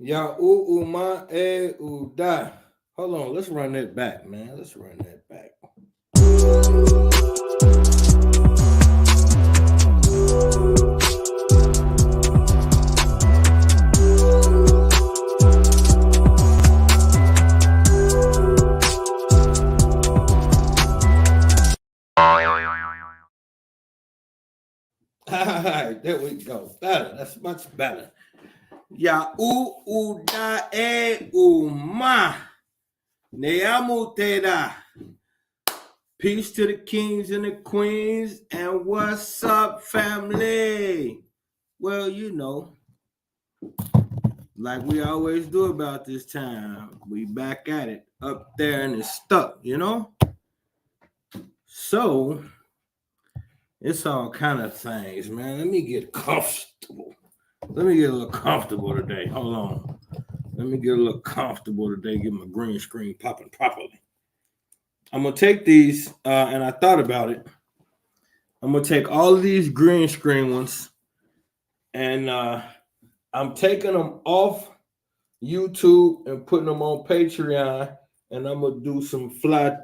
Ya ma da. Hold on, let's run that back, man. Let's run that back. All right, there we go. Better. That's much better. Ya da ma. Neamu te da. Peace to the kings and the queens. And what's up, family? Well, like we always do about this time, we back at it up there and it's stuck. So it's all kind of things, man. Let me get comfortable. Let me get a little comfortable today. Hold on. Let me get a little comfortable today. Get my green screen popping properly. I'm gonna take these, and I thought about it. I'm gonna take all of these green screen ones, and I'm taking them off YouTube and putting them on Patreon, and I'm gonna do some fly.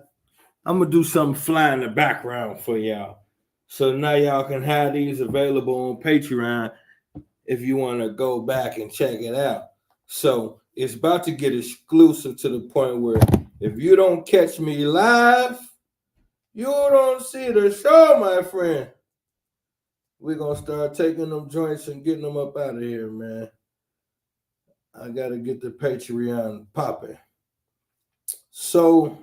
I'm gonna do something fly in the background for y'all. So now y'all can have these available on Patreon if you want to go back and check it out. So it's about to get exclusive to the point where if you don't catch me live, you don't see the show, my friend. We're gonna start taking them joints and getting them up out of here, man. I gotta get the Patreon popping. So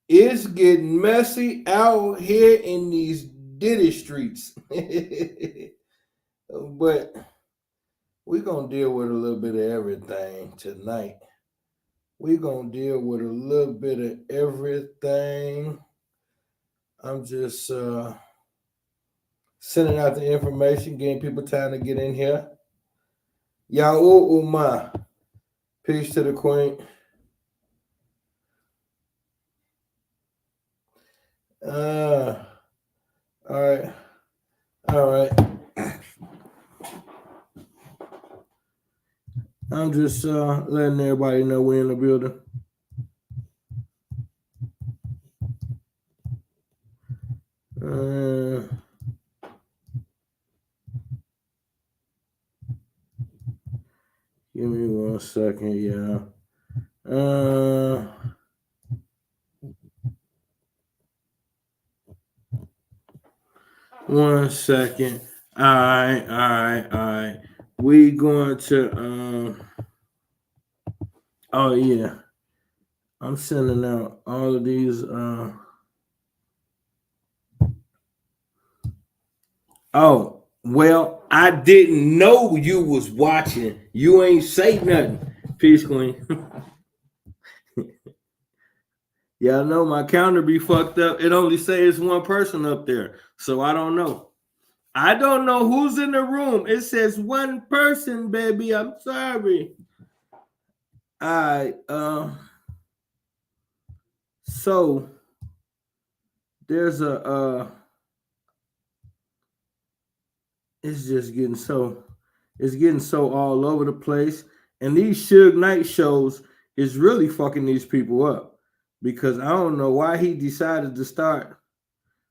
it's getting messy out here in these ditty streets. But we're going to deal with a little bit of everything tonight. We're going to deal with a little bit of everything. I'm just sending out the information, getting people time to get in here. Ya'u Uma. Peace to the queen. All right. All right. I'm just letting everybody know we're in the building. Give me 1 second, y'all. 1 second. All right. We going to oh yeah. I'm sending out all of these oh, well, I didn't know you was watching. You ain't say nothing. Peace, Queen. Y'all know my counter be fucked up. It only says one person up there. So I don't know. I don't know who's in the room. It says one person, baby. I'm sorry. All right. So there's it's getting so all over the place. And these Suge Knight shows is really fucking these people up. Because I don't know why he decided to start.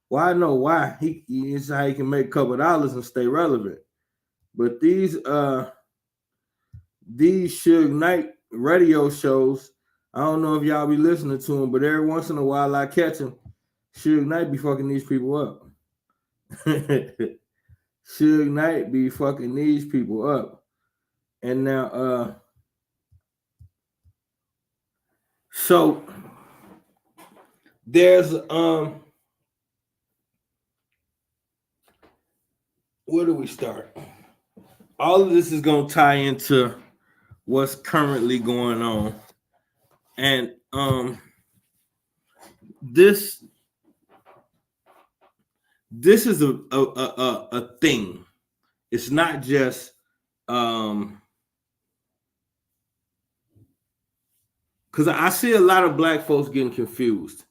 Well, I know why. It's how he can make a couple of dollars and stay relevant. But these Suge Knight radio shows, I don't know if y'all be listening to them, but every once in a while I catch them. Suge Knight be fucking these people up. Suge Knight be fucking these people up. And now so there's where do we start? All of this is going to tie into what's currently going on. And this is a thing. It's not just because I see a lot of black folks getting confused.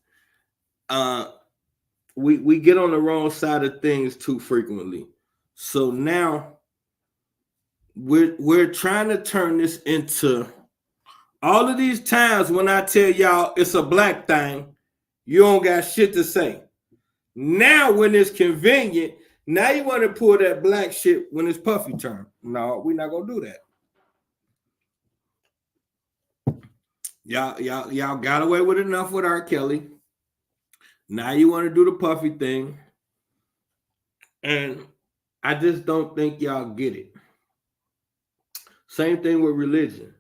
We get on the wrong side of things too frequently. So now we're trying to turn this into all of these times when I tell y'all it's a black thing, you don't got shit to say. Now when it's convenient, now you want to pull that black shit when it's Puffy turn. No, we're not gonna do that. Y'all got away with enough with R. Kelly. Now you want to do the Puffy thing. And I just don't think y'all get it. Same thing with religion.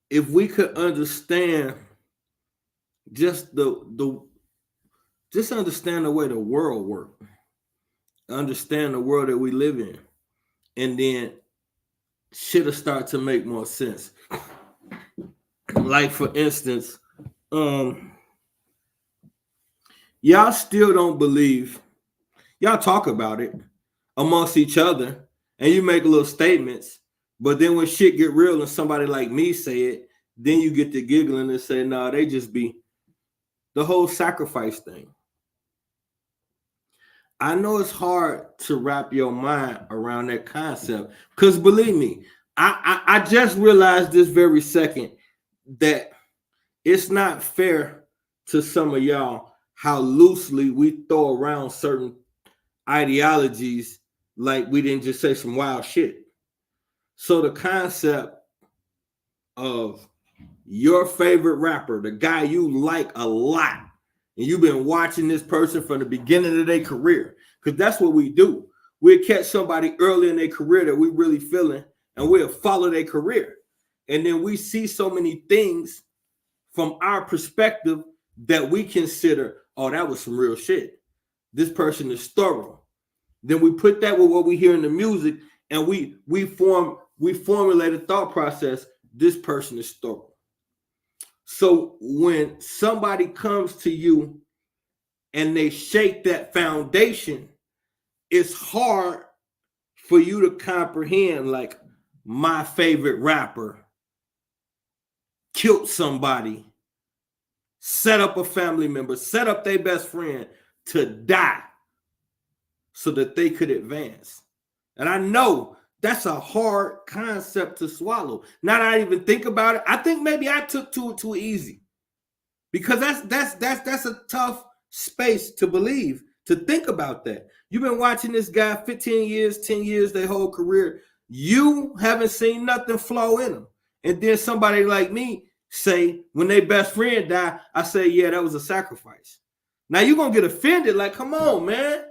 If we could understand just just understand the way the world works, understand the world that we live in, and then shit'll start to make more sense. Like for instance, y'all still don't believe. Y'all talk about it amongst each other, and you make little statements. But then when shit get real and somebody like me say it, then you get to giggling and say, "Nah, they just be the whole sacrifice thing." I know it's hard to wrap your mind around that concept because believe me, I just realized this very second that it's not fair to some of y'all how loosely we throw around certain ideologies like we didn't just say some wild shit. So the concept of your favorite rapper, the guy you like a lot, and you've been watching this person from the beginning of their career, because that's what we do. We'll catch somebody early in their career that we really feeling, and we'll follow their career. And then we see so many things from our perspective that we consider, oh, that was some real shit. This person is thorough. Then we put that with what we hear in the music, and we formulate a thought process. This person is thorough. So when somebody comes to you and they shake that foundation, it's hard for you to comprehend, like, my favorite rapper killed somebody, set up a family member, set up their best friend to die so that they could advance. And I know that's a hard concept to swallow. Now that I even think about it, I think maybe I took to it too easy, because that's a tough space to believe, to think about that. You've been watching this guy 15 years, 10 years, their whole career. You haven't seen nothing flaw in them. And then somebody like me say, when their best friend died, I say, yeah, that was a sacrifice. Now you're going to get offended, like, come on, man.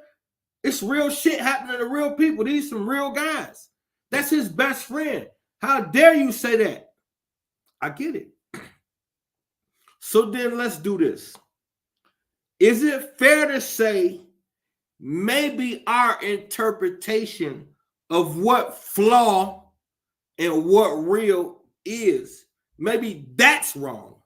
It's real shit happening to real people. These some real guys. That's his best friend. How dare you say that? I get it. So then let's do this. Is it fair to say maybe our interpretation of what flaw and what real is, maybe that's wrong?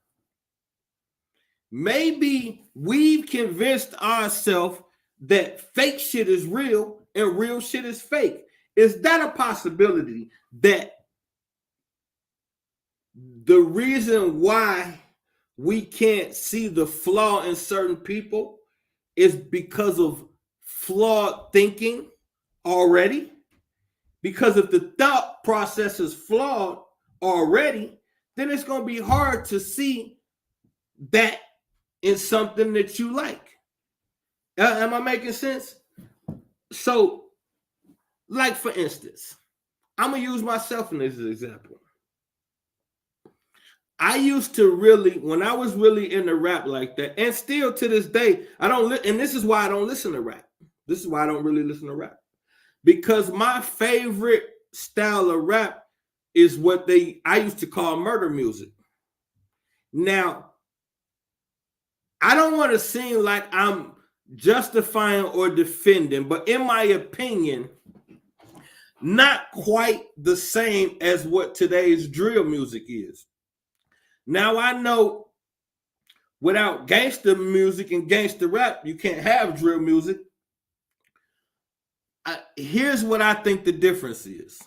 Maybe we've convinced ourselves that fake shit is real and real shit is fake. Is that a possibility, that the reason why we can't see the flaw in certain people is because of flawed thinking already? Because if the thought process is flawed already, then it's going to be hard to see that in something that you like. Am I making sense? So, like for instance, I'm going to use myself in this example. I used to really, when I was really into rap like that, and still to this day, I don't, and this is why I don't listen to rap. This is why I don't really listen to rap. Because my favorite style of rap is what I used to call murder music. Now, I don't want to seem like I'm justifying or defending, but in my opinion, not quite the same as what today's drill music is. Now, I know without gangster music and gangster rap, you can't have drill music. Here's what I think the difference is.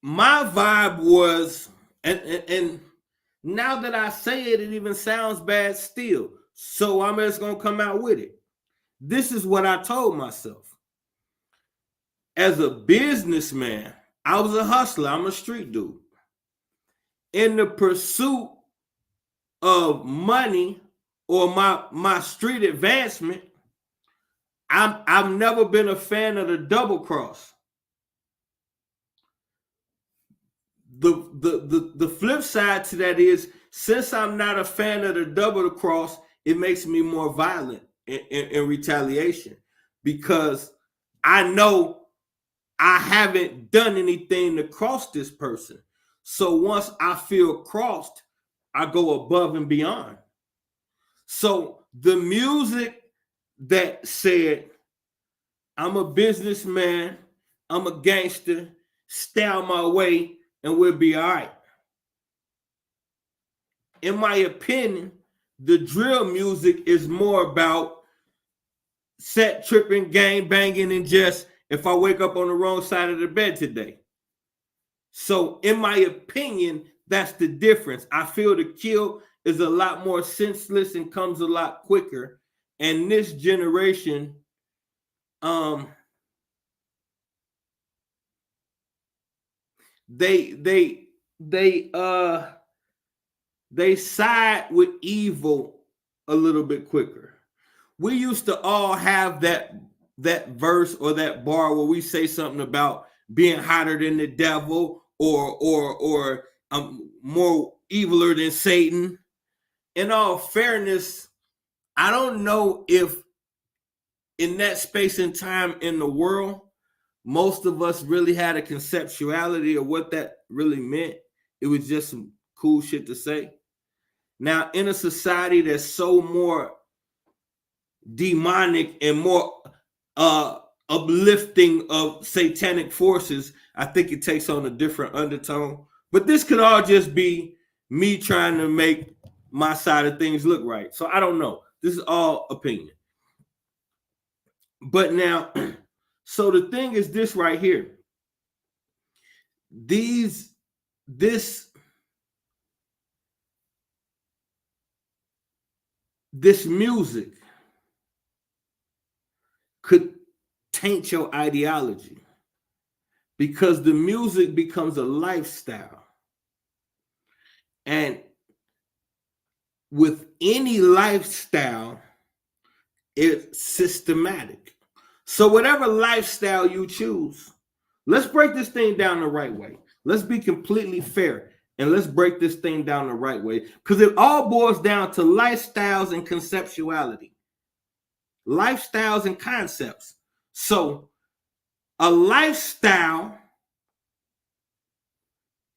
My vibe was, and now that I say it, it even sounds bad still. So I'm just going to come out with it. This is what I told myself. as a businessman, I was a hustler. I'm a street dude. In the pursuit of money or my street advancement, I've never been a fan of the double cross. The flip side to that is, since I'm not a fan of the double cross, it makes me more violent in retaliation, because I know I haven't done anything to cross this person. So once I feel crossed, I go above and beyond. So the music that said, I'm a businessman, I'm a gangster, stay out my way, and we'll be all right. In my opinion, the drill music is more about set tripping, gang banging, and just if I wake up on the wrong side of the bed today. So in my opinion, that's the difference. I feel the kill is a lot more senseless and comes a lot quicker. And this generation, they side with evil a little bit quicker. We used to all have that verse or that bar where we say something about being hotter than the devil or more eviler than Satan. In all fairness, I don't know if in that space and time in the world, most of us really had a conceptuality of what that really meant. It was just some cool shit to say. Now, in a society that's so more demonic and more uplifting of satanic forces, I think it takes on a different undertone. But this could all just be me trying to make my side of things look right. So I don't know. This is all opinion. But now, so the thing is this right here. This music could taint your ideology, because the music becomes a lifestyle. And with any lifestyle, it's systematic. So whatever lifestyle you choose, let's break this thing down the right way. Let's be completely fair and let's break this thing down the right way, because it all boils down to lifestyles and conceptuality. Lifestyles and concepts. So a lifestyle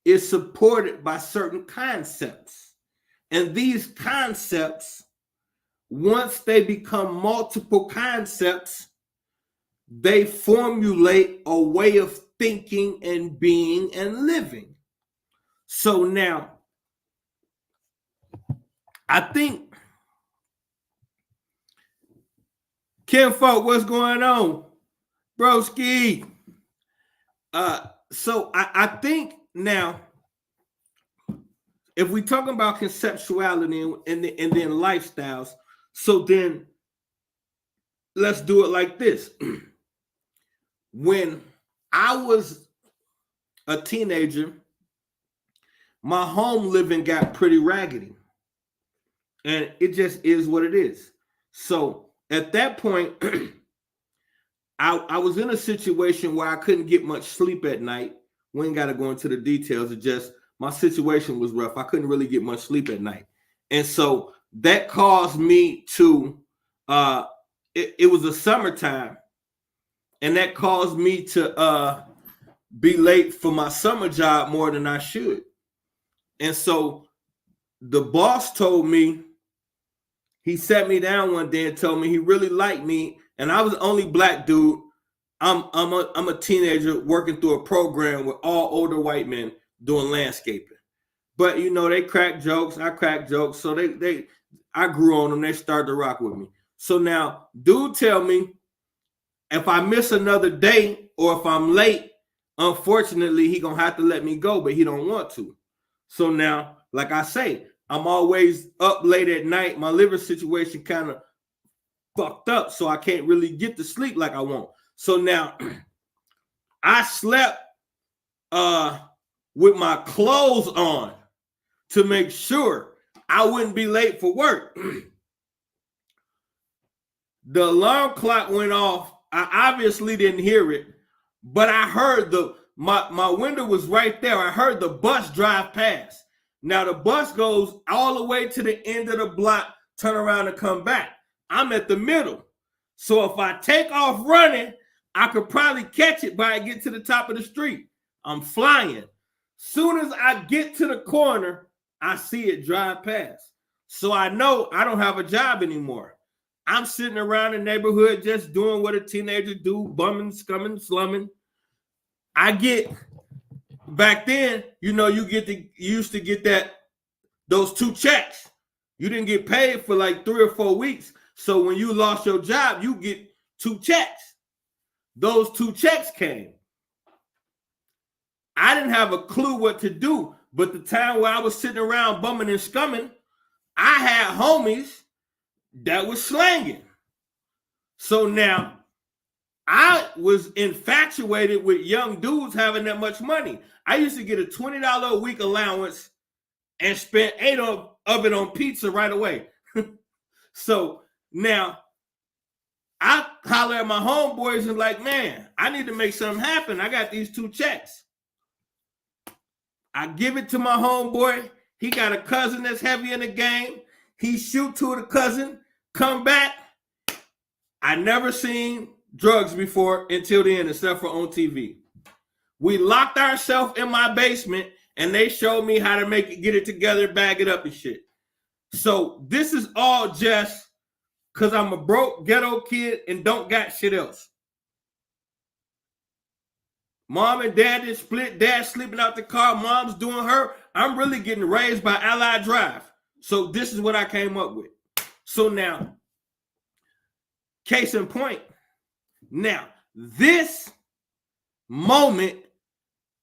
is supported by certain concepts. And these concepts, once they become multiple concepts, they formulate a way of thinking and being and living. So now, I think, Kinfolk, what's going on? Broski. So I think now, if we're talking about conceptuality and then lifestyles, so then let's do it like this. When I was a teenager, my home living got pretty raggedy. And it just is what it is. So at that point, I was in a situation where I couldn't get much sleep at night. We ain't got to go into the details. It just, my situation was rough. I couldn't really get much sleep at night. And so that caused me to, it was the summertime, and that caused me to be late for my summer job more than I should. And so the boss told me, he sat me down one day and told me he really liked me, and I was the only black dude. I'm a teenager working through a program with all older white men doing landscaping. But you know, they crack jokes, I crack jokes, so I grew on them. They started to rock with me. So now, dude tell me if I miss another day or if I'm late, unfortunately, he gonna have to let me go, but he don't want to. So now, like I say, I'm always up late at night. My liver situation kind of fucked up, so I can't really get to sleep like I want. So now, I slept with my clothes on to make sure I wouldn't be late for work. The alarm clock went off. I obviously didn't hear it, but I heard my window was right there. I heard the bus drive past. Now the bus goes all the way to the end of the block, turn around and come back. I'm at the middle. So if I take off running, I could probably catch it by I get to the top of the street. I'm flying. Soon as I get to the corner, I see it drive past. So I know I don't have a job anymore. I'm sitting around the neighborhood just doing what a teenager do, bumming, scumming, slumming. I get, back then, you used to get those 2 checks. You didn't get paid for like 3 or 4 weeks. So when you lost your job, you get 2 checks. Those 2 checks came. I didn't have a clue what to do, but the time where I was sitting around bumming and scumming, I had homies that was slanging. So now I was infatuated with young dudes having that much money. I used to get a $20 a week allowance and spent 8 of it on pizza right away. So now I holler at my homeboys and like, man, I need to make something happen. I got these 2 checks. I give it to my homeboy. He got a cousin that's heavy in the game. He shoot to the cousin, come back. I never seen drugs before until then, except for on TV. We locked ourselves in my basement and they showed me how to get it together, bag it up and shit. So this is all just because I'm a broke ghetto kid and don't got shit else. Mom and dad didn't split, dad sleeping out the car, mom's doing her. I'm really getting raised by Allied Drive. So this is what I came up with. So now, case in point, now this moment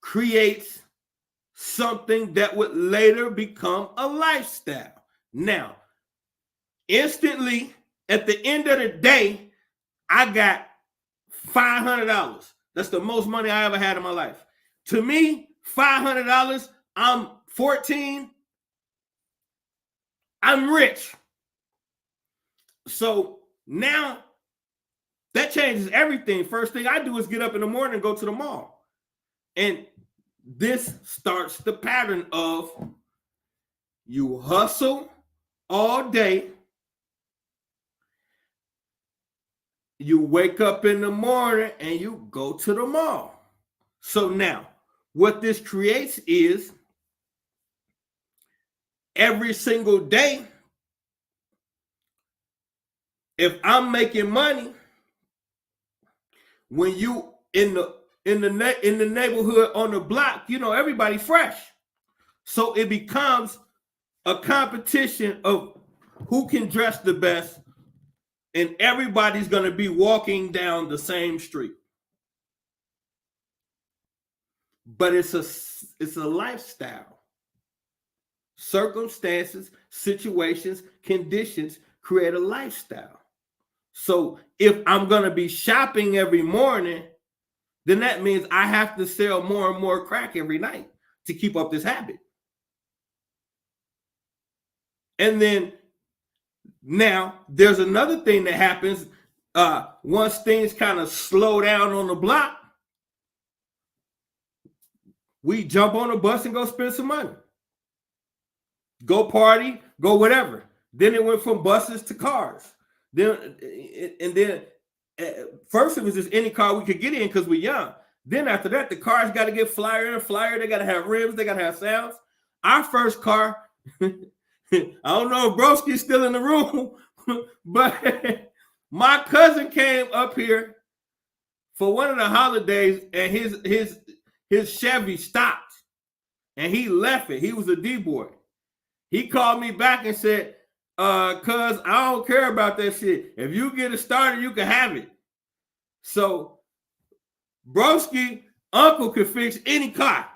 creates something that would later become a lifestyle. Now, instantly, at the end of the day, I got $500. That's the most money I ever had in my life. To me, $500, I'm 14, I'm rich. So now that changes everything. First thing I do is get up in the morning and go to the mall. And this starts the pattern of you hustle all day. You wake up in the morning and you go to the mall. So now, what this creates is every single day, if I'm making money, when you in the neighborhood on the block, everybody fresh. So it becomes a competition of who can dress the best, and everybody's going to be walking down the same street. But it's a lifestyle. Circumstances, situations, conditions create a lifestyle. So if I'm going to be shopping every morning, then that means I have to sell more and more crack every night to keep up this habit. And then now there's another thing that happens once things kind of slow down on the block. We jump on a bus and go spend some money. Go party, go whatever. Then it went from buses to cars. Then first it was just any car we could get in because we're young. Then after that, the cars got to get flyer and flyer. They got to have rims. They got to have sounds. Our first car, I don't know if Broski's still in the room, but my cousin came up here for one of the holidays and his Chevy stopped and he left it. He was a D-boy. He called me back and said, cuz I don't care about that shit. If you get it started, you can have it. So Broski, uncle could fix any car.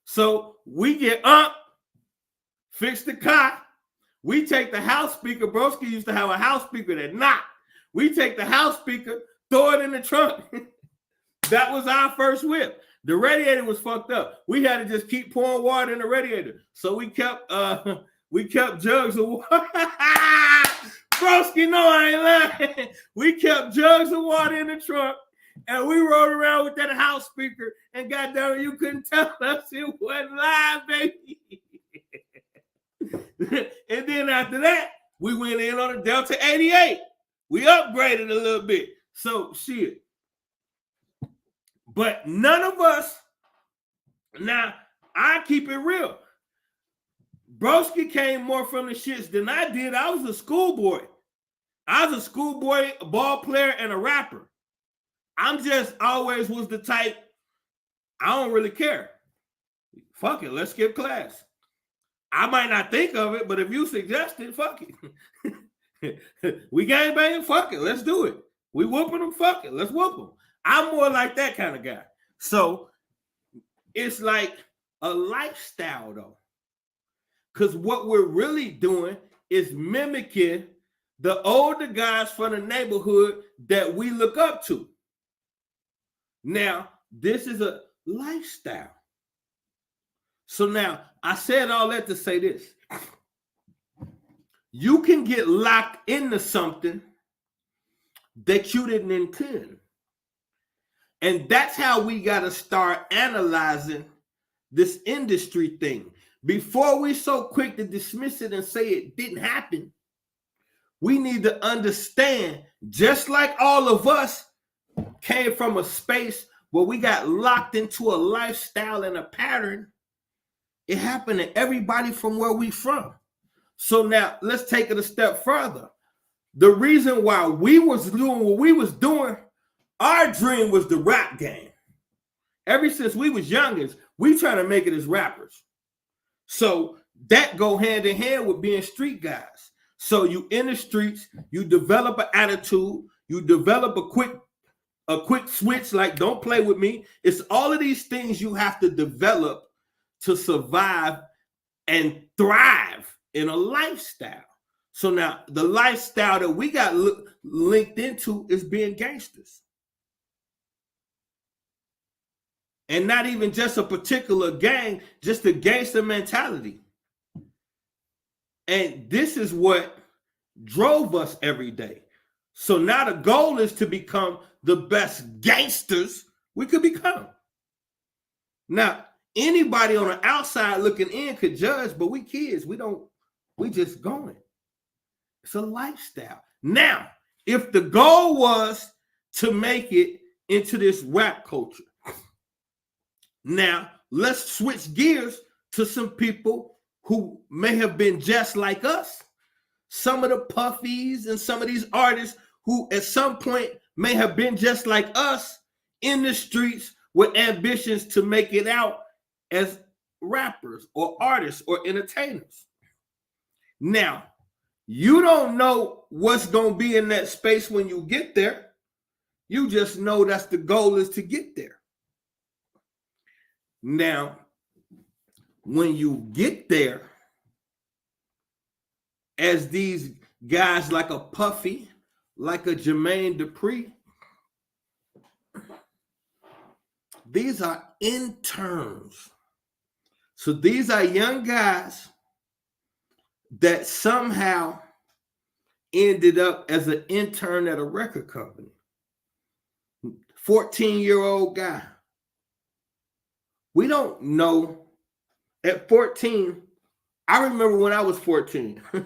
So we get fix the car. We take the house speaker. Broski used to have a house speaker that knocked. We take the house speaker, throw it in the trunk, That was our first whip. The radiator was fucked up. We had to just keep pouring water in the radiator. So we kept jugs of water. Broski, no, I ain't lying. We kept jugs of water in the trunk, and we rode around with that house speaker, and goddamn it, you couldn't tell us it wasn't live, baby. And then after that, we went in on a Delta 88. We upgraded a little bit. So shit. But none of us, now I keep it real. Broski came more from the shits than I did. I was a schoolboy. I was a schoolboy, a ball player, and a rapper. I'm just always was the type, I don't really care. Fuck it, let's skip class. I might not think of it, but if you suggest it, fuck it. We gang banging, fuck it, let's do it. We whooping them, fuck it, let's whoop them. I'm more like that kind of guy. So it's like a lifestyle though. Because what we're really doing is mimicking the older guys from the neighborhood that we look up to. Now, this is a lifestyle. So now, I said all that to say this. You can get locked into something that you didn't intend. And that's how we got to start analyzing this industry thing. Before we so quick to dismiss it and say it didn't happen, we need to understand, just like all of us came from a space where we got locked into a lifestyle and a pattern, it happened to everybody from where we from. So now let's take it a step further. The reason why we was doing what we was doing, our dream was the rap game. Ever since we was youngins, we trying to make it as rappers. So that go hand in hand with being street guys. So you in the streets, you develop an attitude, you develop a quick switch, like don't play with me. It's all of these things you have to develop to survive and thrive in a lifestyle. So now the lifestyle that we got linked into is being gangsters. And not even just a particular gang, just a gangster mentality. And this is what drove us every day. So now the goal is to become the best gangsters we could become. Now, anybody on the outside looking in could judge, but we kids, we just going. It's a lifestyle. Now, if the goal was to make it into this rap culture, now let's switch gears to some people who may have been just like us. Some of the Puffies and some of these artists who at some point may have been just like us in the streets with ambitions to make it out as rappers or artists or entertainers. Now, you don't know what's going to be in that space when you get there. You just know that's the goal is to get there. Now, when you get there, as these guys like a Puffy, like a Jermaine Dupri, these are interns. So these are young guys that somehow ended up as an intern at a record company. 14-year-old guy. We don't know. At 14, I remember when I was 14. I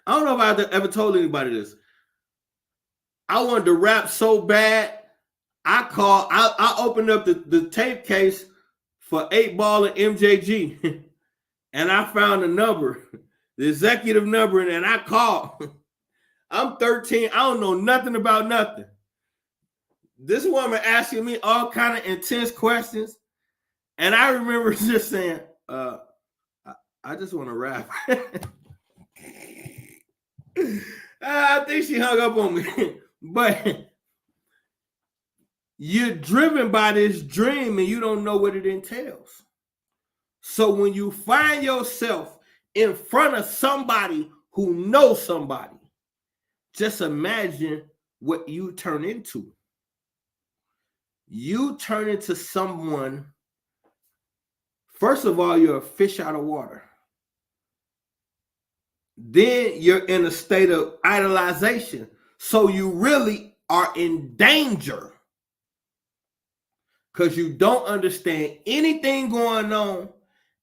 don't know if I've ever told anybody this. I wanted to rap so bad, I opened up the tape case for 8 Ball and MJG, and I found a number, the executive number, and I called. I'm 13. I don't know nothing about nothing. This woman asking me all kind of intense questions, and I remember just saying, I just want to rap. I think she hung up on me. But you're driven by this dream and you don't know what it entails. So when you find yourself in front of somebody who knows somebody, just imagine what you turn into. you turn into someone. First of all, you're a fish out of water. Then you're in a state of idolization. So you really are in danger because you don't understand anything going on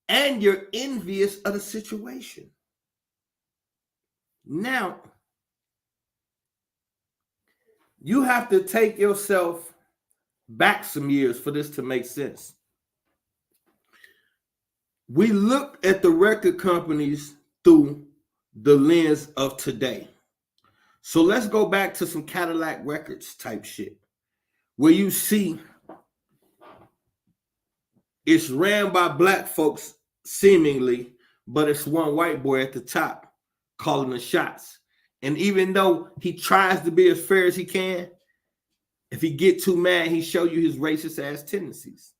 and you're envious of the situation. Now, you have to take yourself back some years for this to make sense. We look at the record companies through the lens of today. So let's go back to some Cadillac Records type shit, where you see it's ran by black folks seemingly, but it's one white boy at the top calling the shots. And even though he tries to be as fair as he can, if he get too mad, he show you his racist ass tendencies.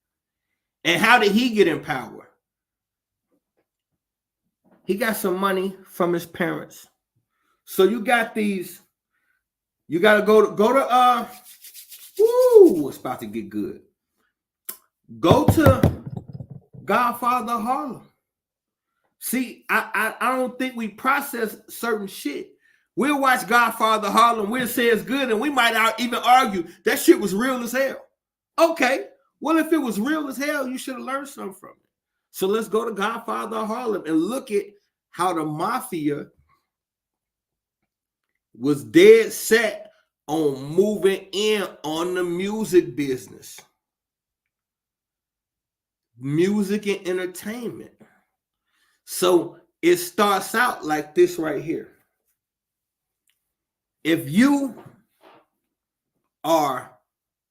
And how did he get in power? He got some money from his parents. So you got these, you got to go to it's about to get good. Go to Godfather Harlem. See, I don't think we process certain shit. We'll watch Godfather Harlem, we'll say it's good, and we might even argue that shit was real as hell. Okay, well, if it was real as hell, you should have learned something from it. So let's go to Godfather Harlem and look at how the mafia was dead set on moving in on the music business. Music and entertainment. So it starts out like this right here. If you are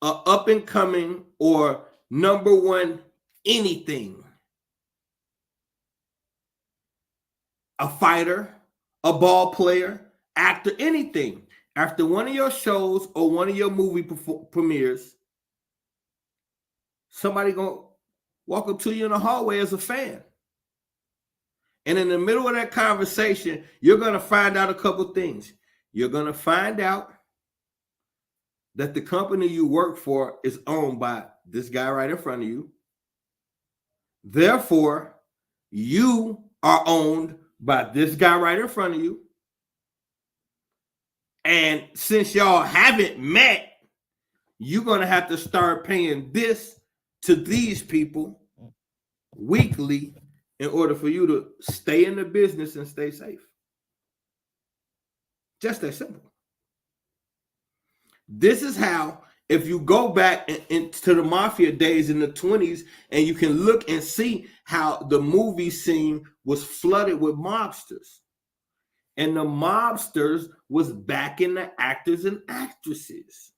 a up and coming or number one anything, a fighter, a ball player, actor, anything, after one of your shows or one of your movie premieres, somebody gonna walk up to you in the hallway as a fan. And in the middle of that conversation, you're going to find out a couple things. You're going to find out that the company you work for is owned by this guy right in front of you. Therefore, you are owned by this guy right in front of you. And since y'all haven't met, you're going to have to start paying this to these people weekly in order for you to stay in the business and stay safe. Just that simple. This is how, if you go back into the mafia days in the 20s, and you can look and see how the movie scene was flooded with mobsters. And the mobsters was backing the actors and actresses.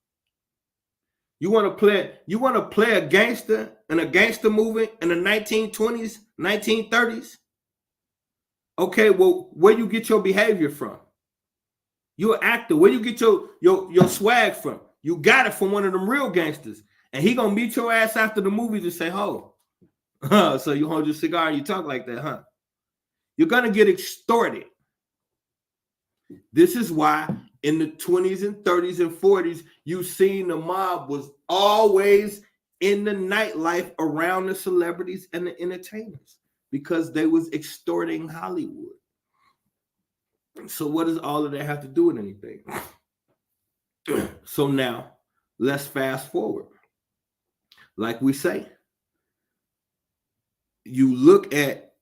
You want to play a gangster in a gangster movie in the 1920s, 1930s? Okay, well, where you get your behavior from? You're an actor. Where you get your swag from? You got it from one of them real gangsters. And he gonna meet your ass after the movie to say, "Oh, so you hold your cigar and you talk like that, huh?" You're gonna get extorted. This is why in the 20s and 30s and 40s, you seen the mob was always in the nightlife around the celebrities and the entertainers because they was extorting Hollywood. So what does all of that have to do with anything? So now let's fast forward. Like we say, you look at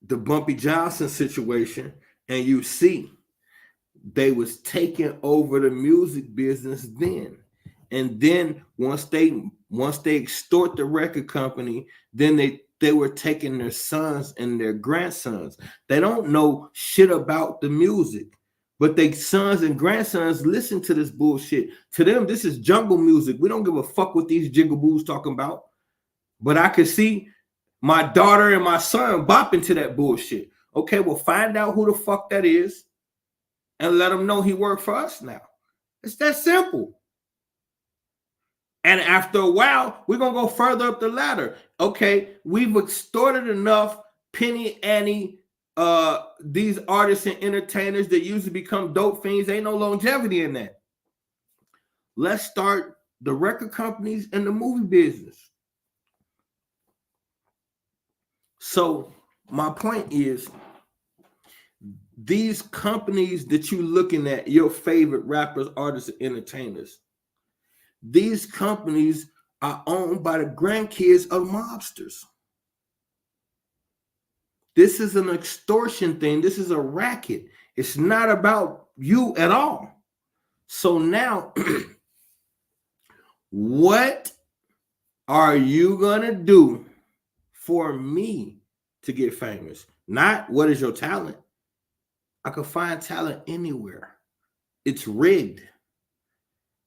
the Bumpy Johnson situation and you see they was taking over the music business then. And then once they extort the record company, then they were taking their sons and their grandsons. They don't know shit about the music, but their sons and grandsons listen to this bullshit. To them, this is jungle music. We don't give a fuck what these jigaboos talking about. But I could see my daughter and my son bopping to that bullshit. Okay, well, find out who the fuck that is and let him know he worked for us now. It's that simple. And after a while, we're going to go further up the ladder. Okay, we've extorted enough penny ante, these artists and entertainers that usually become dope fiends. Ain't no longevity in that. Let's start the record companies and the movie business. So my point is, these companies that you're looking at, your favorite rappers, artists, and entertainers, these companies are owned by the grandkids of mobsters. This is an extortion thing. This is a racket. It's not about you at all. So now, what are you going to do for me to get famous? Not what is your talent. I can find talent anywhere. It's rigged.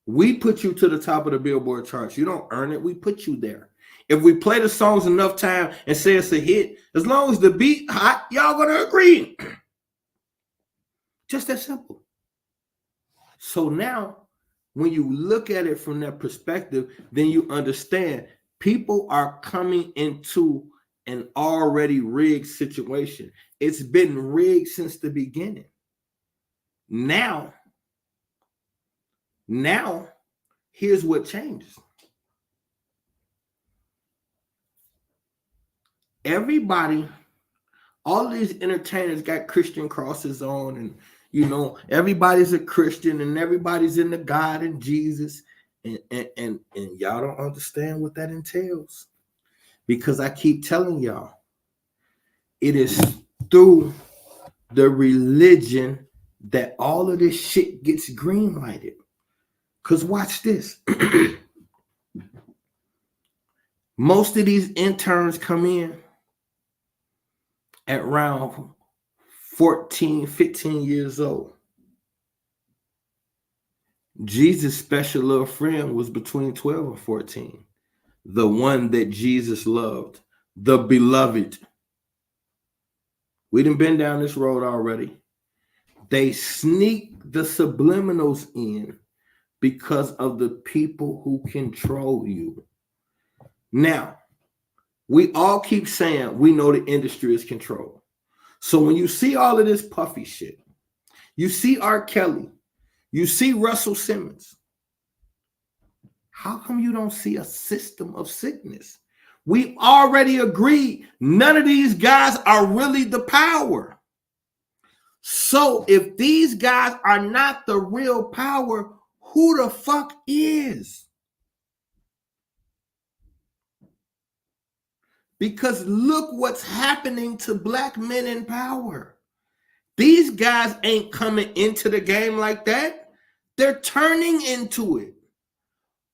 We put you to the top of the Billboard charts. You don't earn it. We put you there. If we play the songs enough time and say it's a hit, as long as the beat hot, y'all gonna agree. Just that simple. So now, when you look at it from that perspective, then you understand people are coming into an already rigged situation. It's been rigged since the beginning. Now, here's what changes. Everybody, all of these entertainers got Christian crosses on, and everybody's a Christian and everybody's into God and Jesus, and y'all don't understand what that entails, because I keep telling y'all, it is through the religion that all of this shit gets green lighted. Because watch this. Most of these interns come in at around 14, 15 years old. Jesus' special little friend was between 12 and 14. The one that Jesus loved, the beloved. We done been down this road already. They sneak the subliminals in because of the people who control you. Now, we all keep saying we know the industry is controlled. So when you see all of this puffy shit, you see R. Kelly, you see Russell Simmons, how come you don't see a system of sickness? We already agreed none of these guys are really the power. So if these guys are not the real power, who the fuck is? Because look what's happening to black men in power. These guys ain't coming into the game like that. They're turning into it.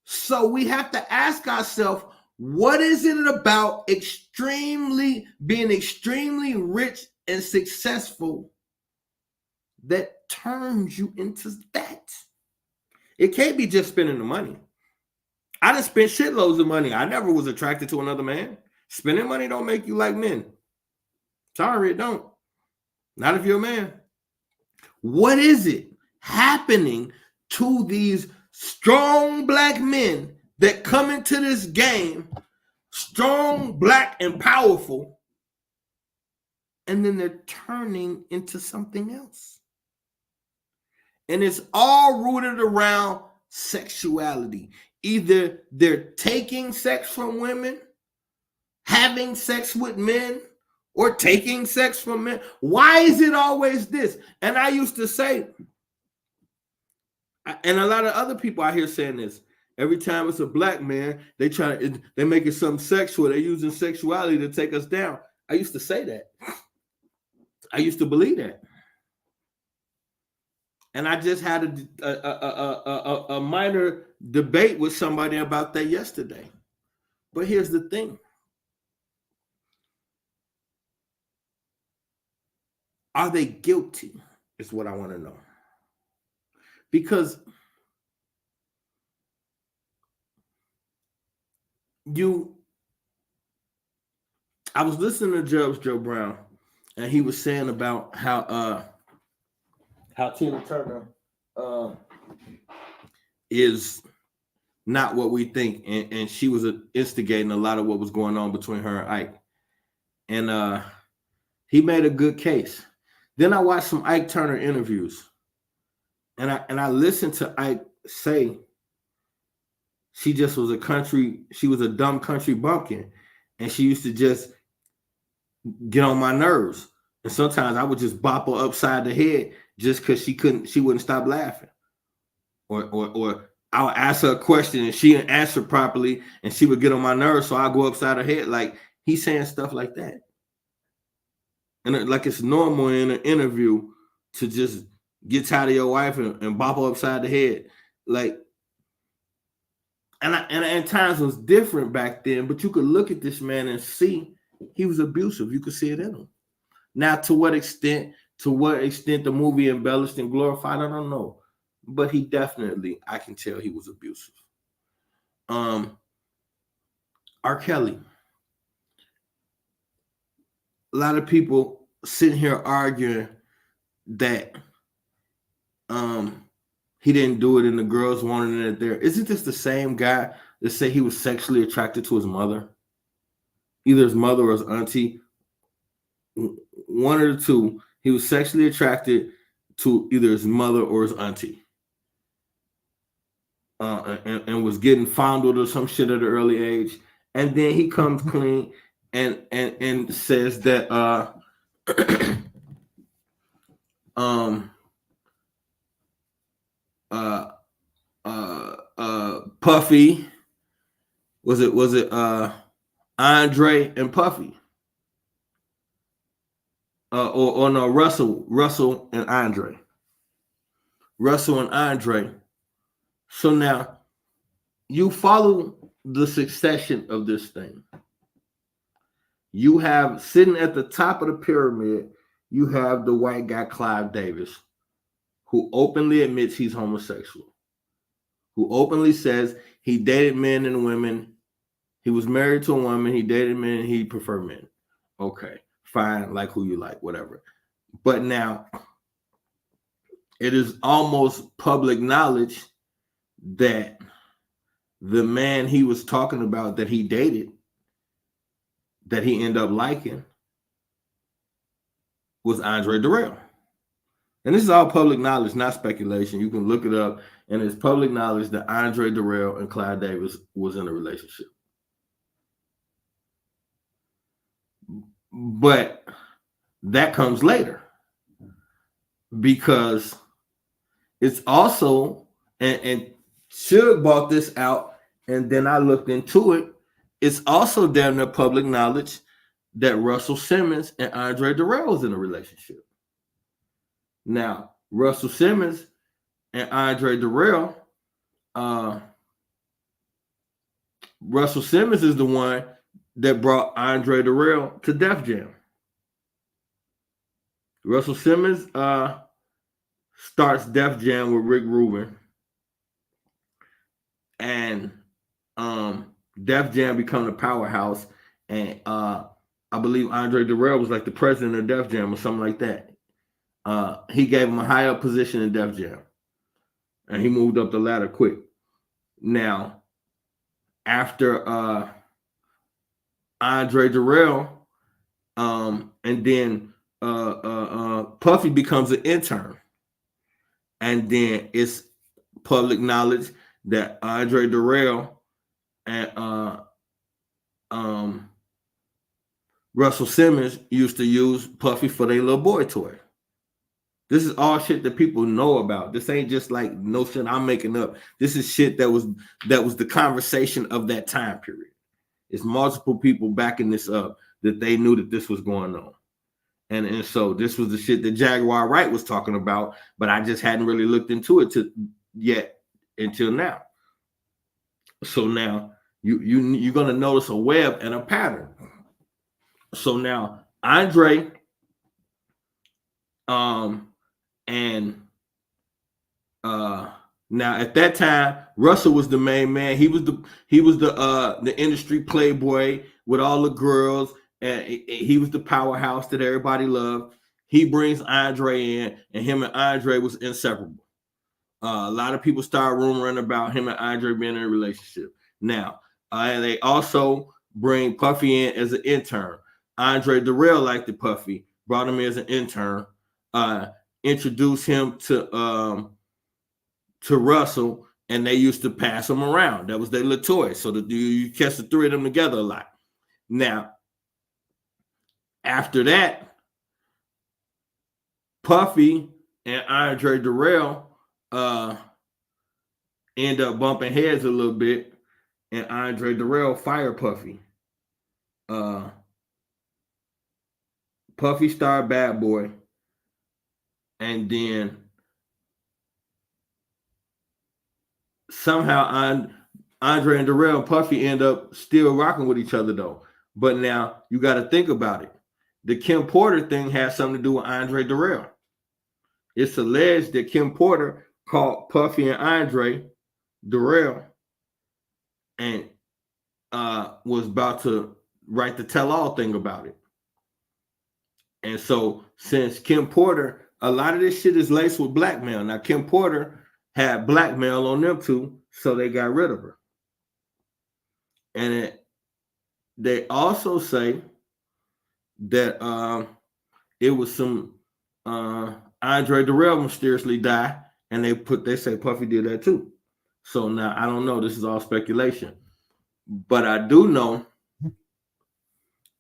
So we have to ask ourselves, what is it about being extremely rich and successful that turns you into that? It can't be just spending the money. I done spent shitloads of money. I never was attracted to another man. Spending money don't make you like men. Sorry, it don't. Not if you're a man. What is it happening to these strong black men that come into this game, strong, black, and powerful, and then they're turning into something else? And it's all rooted around sexuality. Either they're taking sex from women, having sex with men, or taking sex from men. Why is it always this? And I used to say, and a lot of other people out here saying this, every time it's a black man, they make it something sexual. They're using sexuality to take us down. I used to say that. I used to believe that. And I just had a minor debate with somebody about that yesterday. But here's the thing. Are they guilty? Is what I want to know. Because I was listening to Judge Joe Brown, and he was saying about how Tina Turner is not what we think, and she was instigating a lot of what was going on between her and Ike. And he made a good case. Then I watched some Ike Turner interviews, and I listened to Ike say she just was she was a dumb country bumpkin. And she used to just get on my nerves. And sometimes I would just bop her upside the head just because she wouldn't stop laughing. Or I'll ask her a question and she didn't answer properly and she would get on my nerves. So I go upside her head. Like, he's saying stuff like that. And like it's normal in an interview to just get tired of your wife and bop her upside the head. Like, and times was different back then, but you could look at this man and see he was abusive. You could see it in him. Now, to what extent the movie embellished and glorified, I don't know. But he definitely, I can tell he was abusive. R. Kelly. A lot of people sitting here arguing that he didn't do it and the girls wanted it there. Isn't this the same guy that said he was sexually attracted to his mother? Either his mother or his auntie. One of the two. He was sexually attracted to either his mother or his auntie. And was getting fondled or some shit at an early age. And then he comes clean and says that Puffy, was it Andre and Puffy? Or no, Russell and Andre. Russell and Andre. So now you follow the succession of this thing. You have sitting at the top of the pyramid, you have the white guy Clive Davis, who openly admits he's homosexual, who openly says he dated men and women. He was married to a woman, he dated men, and he preferred men. Okay, fine, like who you like, whatever. But now it is almost public knowledge that the man he was talking about that he dated, that he ended up liking, was Andre Durrell. And this is all public knowledge, not speculation. You can look it up, and it's public knowledge that Andre Durrell and Clive Davis was in a relationship. But that comes later, because it's also, and Suge bought this out, and then I looked into it. It's also damn near public knowledge that Russell Simmons and Andre Durrell was in a relationship. Now, Russell Simmons and Andre Durrell, Russell Simmons is the one that brought Andre Durrell to Def Jam. Russell Simmons starts Def Jam with Rick Rubin, and Def Jam become a powerhouse, and I believe Andre Durrell was like the president of Def Jam or something like that. He gave him a high up position in Def Jam, and he moved up the ladder quick. Now, after Andre Durrell, and then Puffy becomes an intern, and then it's public knowledge that Andre Durrell and Russell Simmons used to use Puffy for their little boy toy. This is all shit that people know about. This ain't just like no shit I'm making up. This is shit that was the conversation of that time period. It's multiple people backing this up that they knew that this was going on. And so this was the shit that Jaguar Wright was talking about, but I just hadn't really looked into it yet until now. So now you're gonna notice a web and a pattern. So now Andre, now at that time Russell was the main man. He was the industry playboy with all the girls, and he was the powerhouse that everybody loved. He brings Andre in, and him and Andre was inseparable. A lot of people started rumoring about him and Andre being in a relationship. Now, they also bring Puffy in as an intern. Andre Durrell liked the Puffy, brought him in as an intern, introduced him to Russell, and they used to pass them around. That was their little toy. So you catch the three of them together a lot. Now, after that, Puffy and Andre Durrell end up bumping heads a little bit, and Andre Durrell fired Puffy. Puffy starred Bad Boy, and then somehow Andre and Durrell and Puffy end up still rocking with each other though. But now you got to think about it. The Kim Porter thing has something to do with Andre Durrell. It's alleged that Kim Porter called Puffy and Andre Durrell and was about to write the tell-all thing about it. And so since Kim Porter, a lot of this shit is laced with blackmail. Now, Kim Porter had blackmail on them too, so they got rid of her. And they also say that it was some Andre Durrell mysteriously died, and they say Puffy did that too. So now I don't know. This is all speculation, but I do know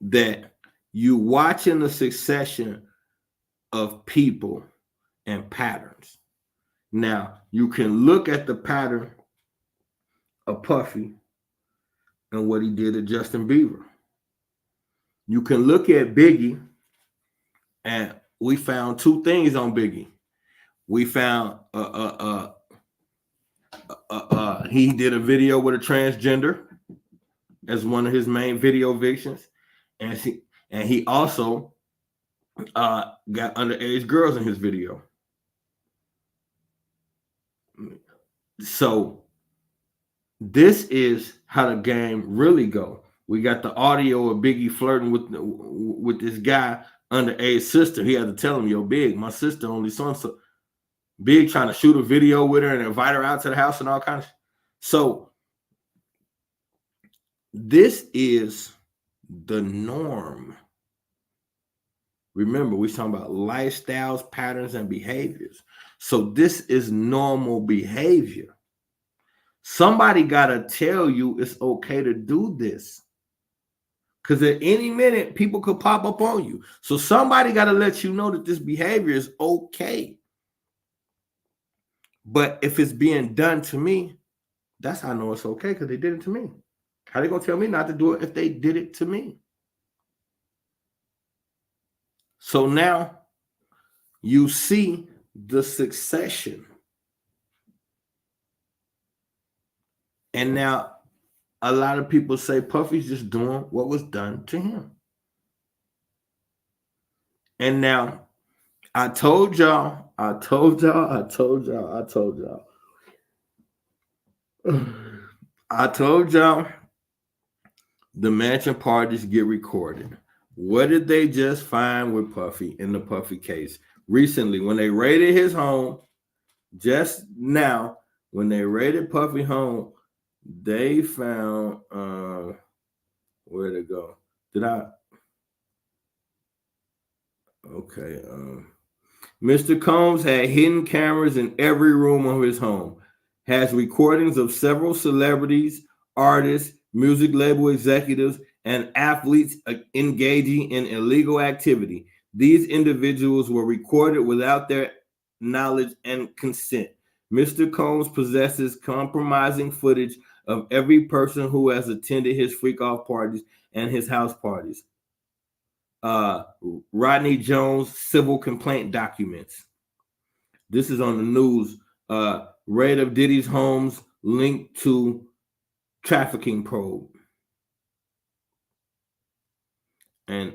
that you watching the succession of people and patterns. Now you can look at the pattern of Puffy and what he did to Justin Bieber. You can look at Biggie, and we found two things on Biggie. We found he did a video with a transgender as one of his main video victims, and he also got underage girls in his video. So this is how the game really go. We got the audio of Biggie flirting with this guy underage sister. He had to tell him, "Yo, Big, my sister only so Big trying to shoot a video with her and invite her out to the house and all kinds of. So this is the norm. Remember, we're talking about lifestyles, patterns, and behaviors. So this is normal behavior. Somebody got to tell you it's okay to do this. Because at any minute, people could pop up on you. So somebody got to let you know that this behavior is okay. But if it's being done to me, that's how I know it's okay, because they did it to me. How they going to tell me not to do it if they did it to me? So now you see the succession. And now a lot of people say Puffy's just doing what was done to him. And now I told y'all the mansion parties get recorded. What did they just find with Puffy in the Puffy case? Recently, when they raided his home, just now, when they raided Puffy home, they found where'd it go? Mr. Combs had hidden cameras in every room of his home, has recordings of several celebrities, artists, music label executives, and athletes engaging in illegal activity. These individuals were recorded without their knowledge and consent. Mr. Combs possesses compromising footage of every person who has attended his freak-off parties and his house parties. Rodney Jones civil complaint documents. This is on the news. Raid of Diddy's homes linked to trafficking probe. And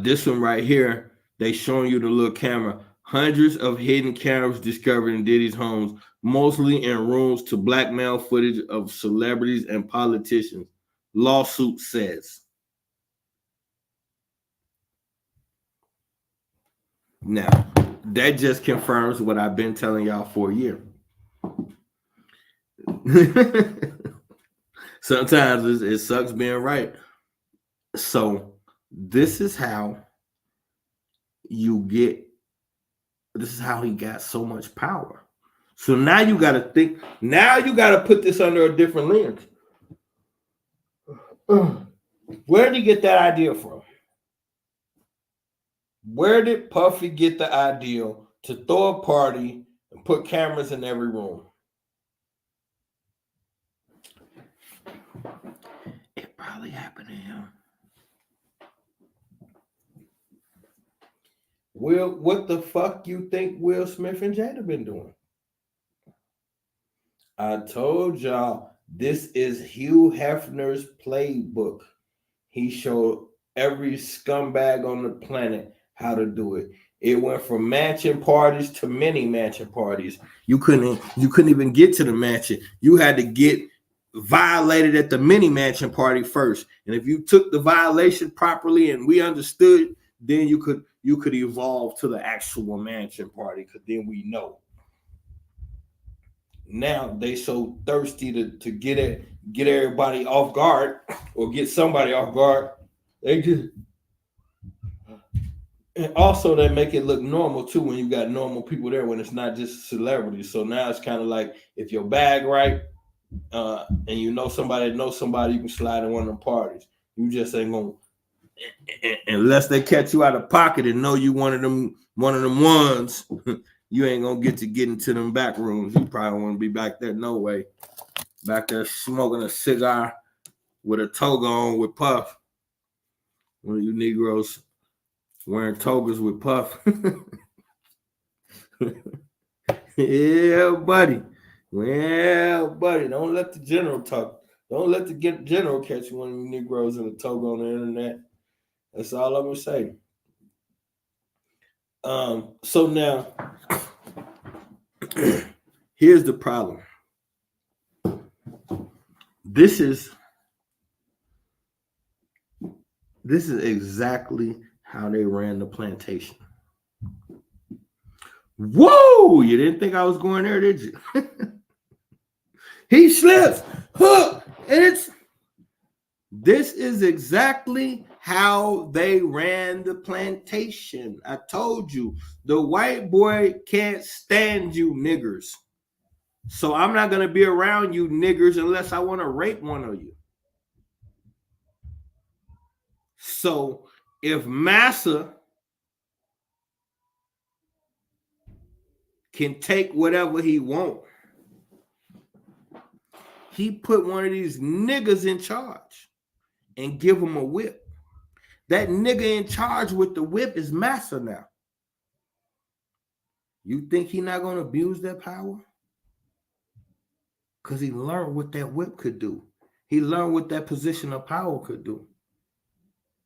this one right here, they showing you the little camera. Hundreds of hidden cameras discovered in Diddy's homes, mostly in rooms to blackmail footage of celebrities and politicians. Lawsuit says. Now, that just confirms what I've been telling y'all for a year. Sometimes it sucks being right. So this is how he got so much power. So now you got to think. Now you got to put this under a different lens. Where did he get that idea from? Where did Puffy get the idea to throw a party and put cameras in every room? It probably happened to him. Will, what the fuck you think Will Smith and Jada been doing? I told y'all, this is Hugh Hefner's playbook. He showed every scumbag on the planet how to do it. It went from mansion parties to mini mansion parties. You couldn't even get to the mansion. You had to get violated at the mini mansion party first. And if you took the violation properly and we understood, then you could evolve to the actual mansion party, because then we know. Now they so thirsty to get everybody off guard or get somebody off guard. They just, and also they make it look normal too when you got normal people there, when it's not just celebrities. So now it's kind of like, if your bag right, and you know somebody you can slide in one of them parties. You just ain't gonna, unless they catch you out of pocket and know you one of them ones. You ain't gonna get into them back rooms. You probably want to be back there no way. Back there smoking a cigar with a toga on with Puff. One of you Negroes wearing togas with Puff. Yeah, buddy. Well, buddy, don't let the general talk. Don't let the general catch one of you Negroes in a toga on the internet. That's all I'm gonna say. So now, here's the problem. This is exactly how they ran the plantation. Whoa! You didn't think I was going there, did you? He slips, hook, and this is exactly how they ran the plantation. I told you, the white boy can't stand you niggers. So I'm not going to be around you niggers unless I want to rape one of you. So if Massa can take whatever he wants, he put one of these niggas in charge and give him a whip. That nigga in charge with the whip is Massa now. You think he not going to abuse that power? Because he learned what that whip could do. He learned what that position of power could do.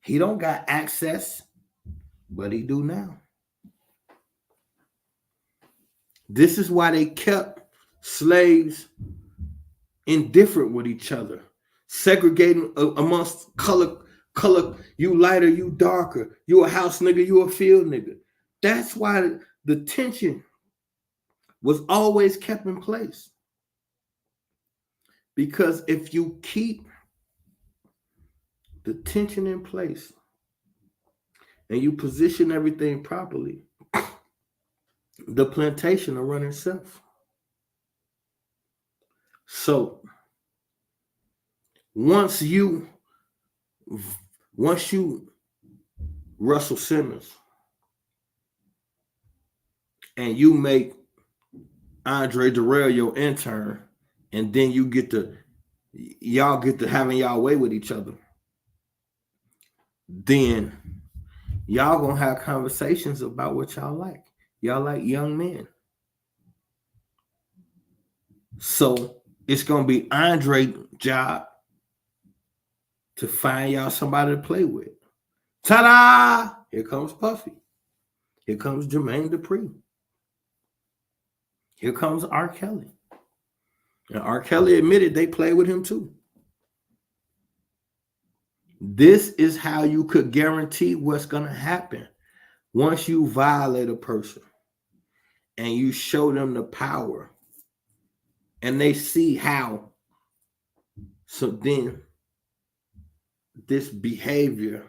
He don't got access, but he do now. This is why they kept slaves indifferent with each other, segregating amongst color. You lighter, you darker. You a house nigga, you a field nigga. That's why the tension was always kept in place. Because if you keep the tension in place and you position everything properly, the plantation will run itself. So once you Russell Simmons and you make Andre Durrell your intern, and then you y'all get to having y'all way with each other, then y'all gonna have conversations about what y'all like. Y'all like young men. So it's gonna be Andre's job to find y'all somebody to play with. Ta-da! Here comes Puffy. Here comes Jermaine Dupri. Here comes R. Kelly. And R. Kelly admitted they played with him too. This is how you could guarantee what's going to happen once you violate a person and you show them the power and they see how. So then this behavior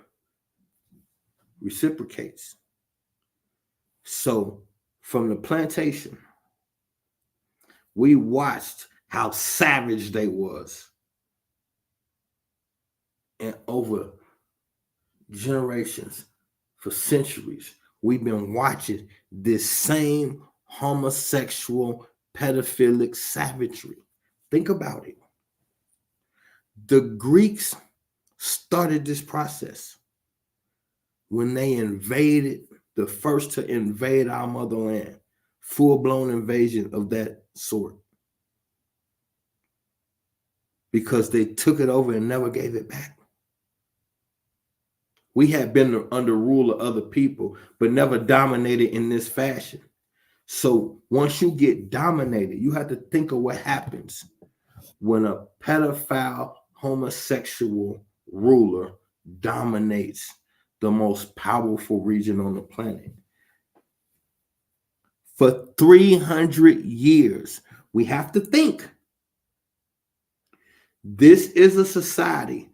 reciprocates. So from the plantation, We watched how savage they was. And over generations, for centuries, we've been watching this same homosexual, pedophilic savagery. Think about it. The Greeks started this process when they invaded, the first to invade our motherland, full-blown invasion of that sort, because they took it over and never gave it back. We had been under rule of other people, but never dominated in this fashion. So once you get dominated, you have to think of what happens when a pedophile homosexual ruler dominates the most powerful region on the planet. For 300 years, we have to think this is a society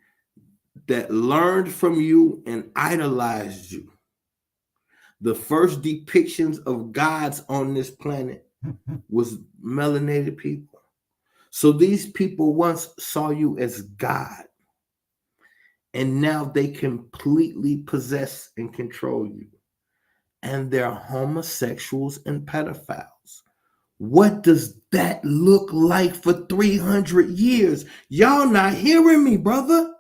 that learned from you and idolized you. The first depictions of gods on this planet was melanated people. So these people once saw you as God, and now they completely possess and control you. And they're homosexuals and pedophiles. What does that look like for 300 years? Y'all not hearing me, brother.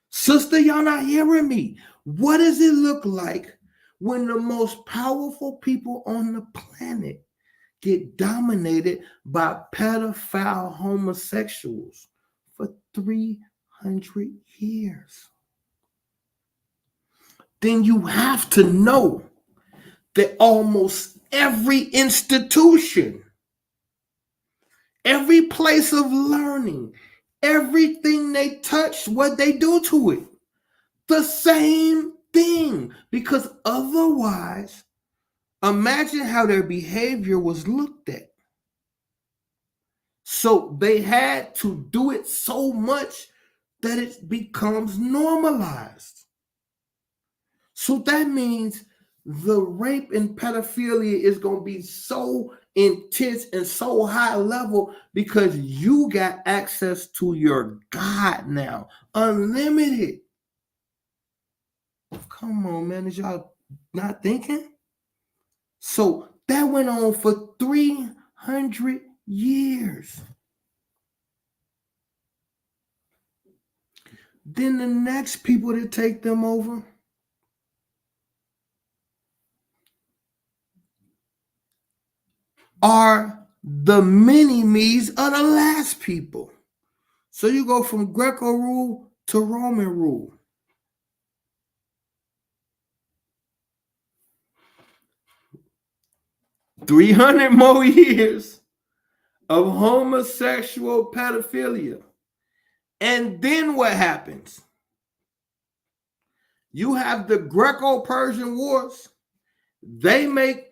Sister, y'all not hearing me. What does it look like when the most powerful people on the planet get dominated by pedophile homosexuals for 300 years? Then you have to know that almost every institution, every place of learning, everything they touch, what they do to it, the same thing. Because otherwise, imagine how their behavior was looked at. So they had to do it so much that it becomes normalized. So that means the rape and pedophilia is going to be so intense and so high level because you got access to your God now, unlimited. Come on, man, is y'all not thinking? So that went on for 300 years. Then the next people to take them over are the mini-me's of the last people. So you go from Greco rule to Roman rule. "300 more years of homosexual pedophilia." And then what happens? You have the Greco-Persian Wars. They make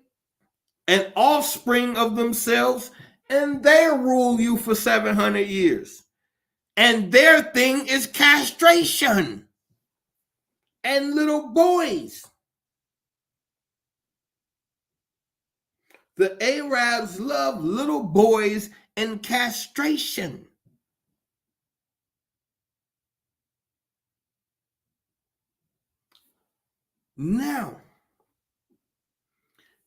an offspring of themselves and they rule you for 700 years. And their thing is castration and little boys. The Arabs love little boys and castration. Now,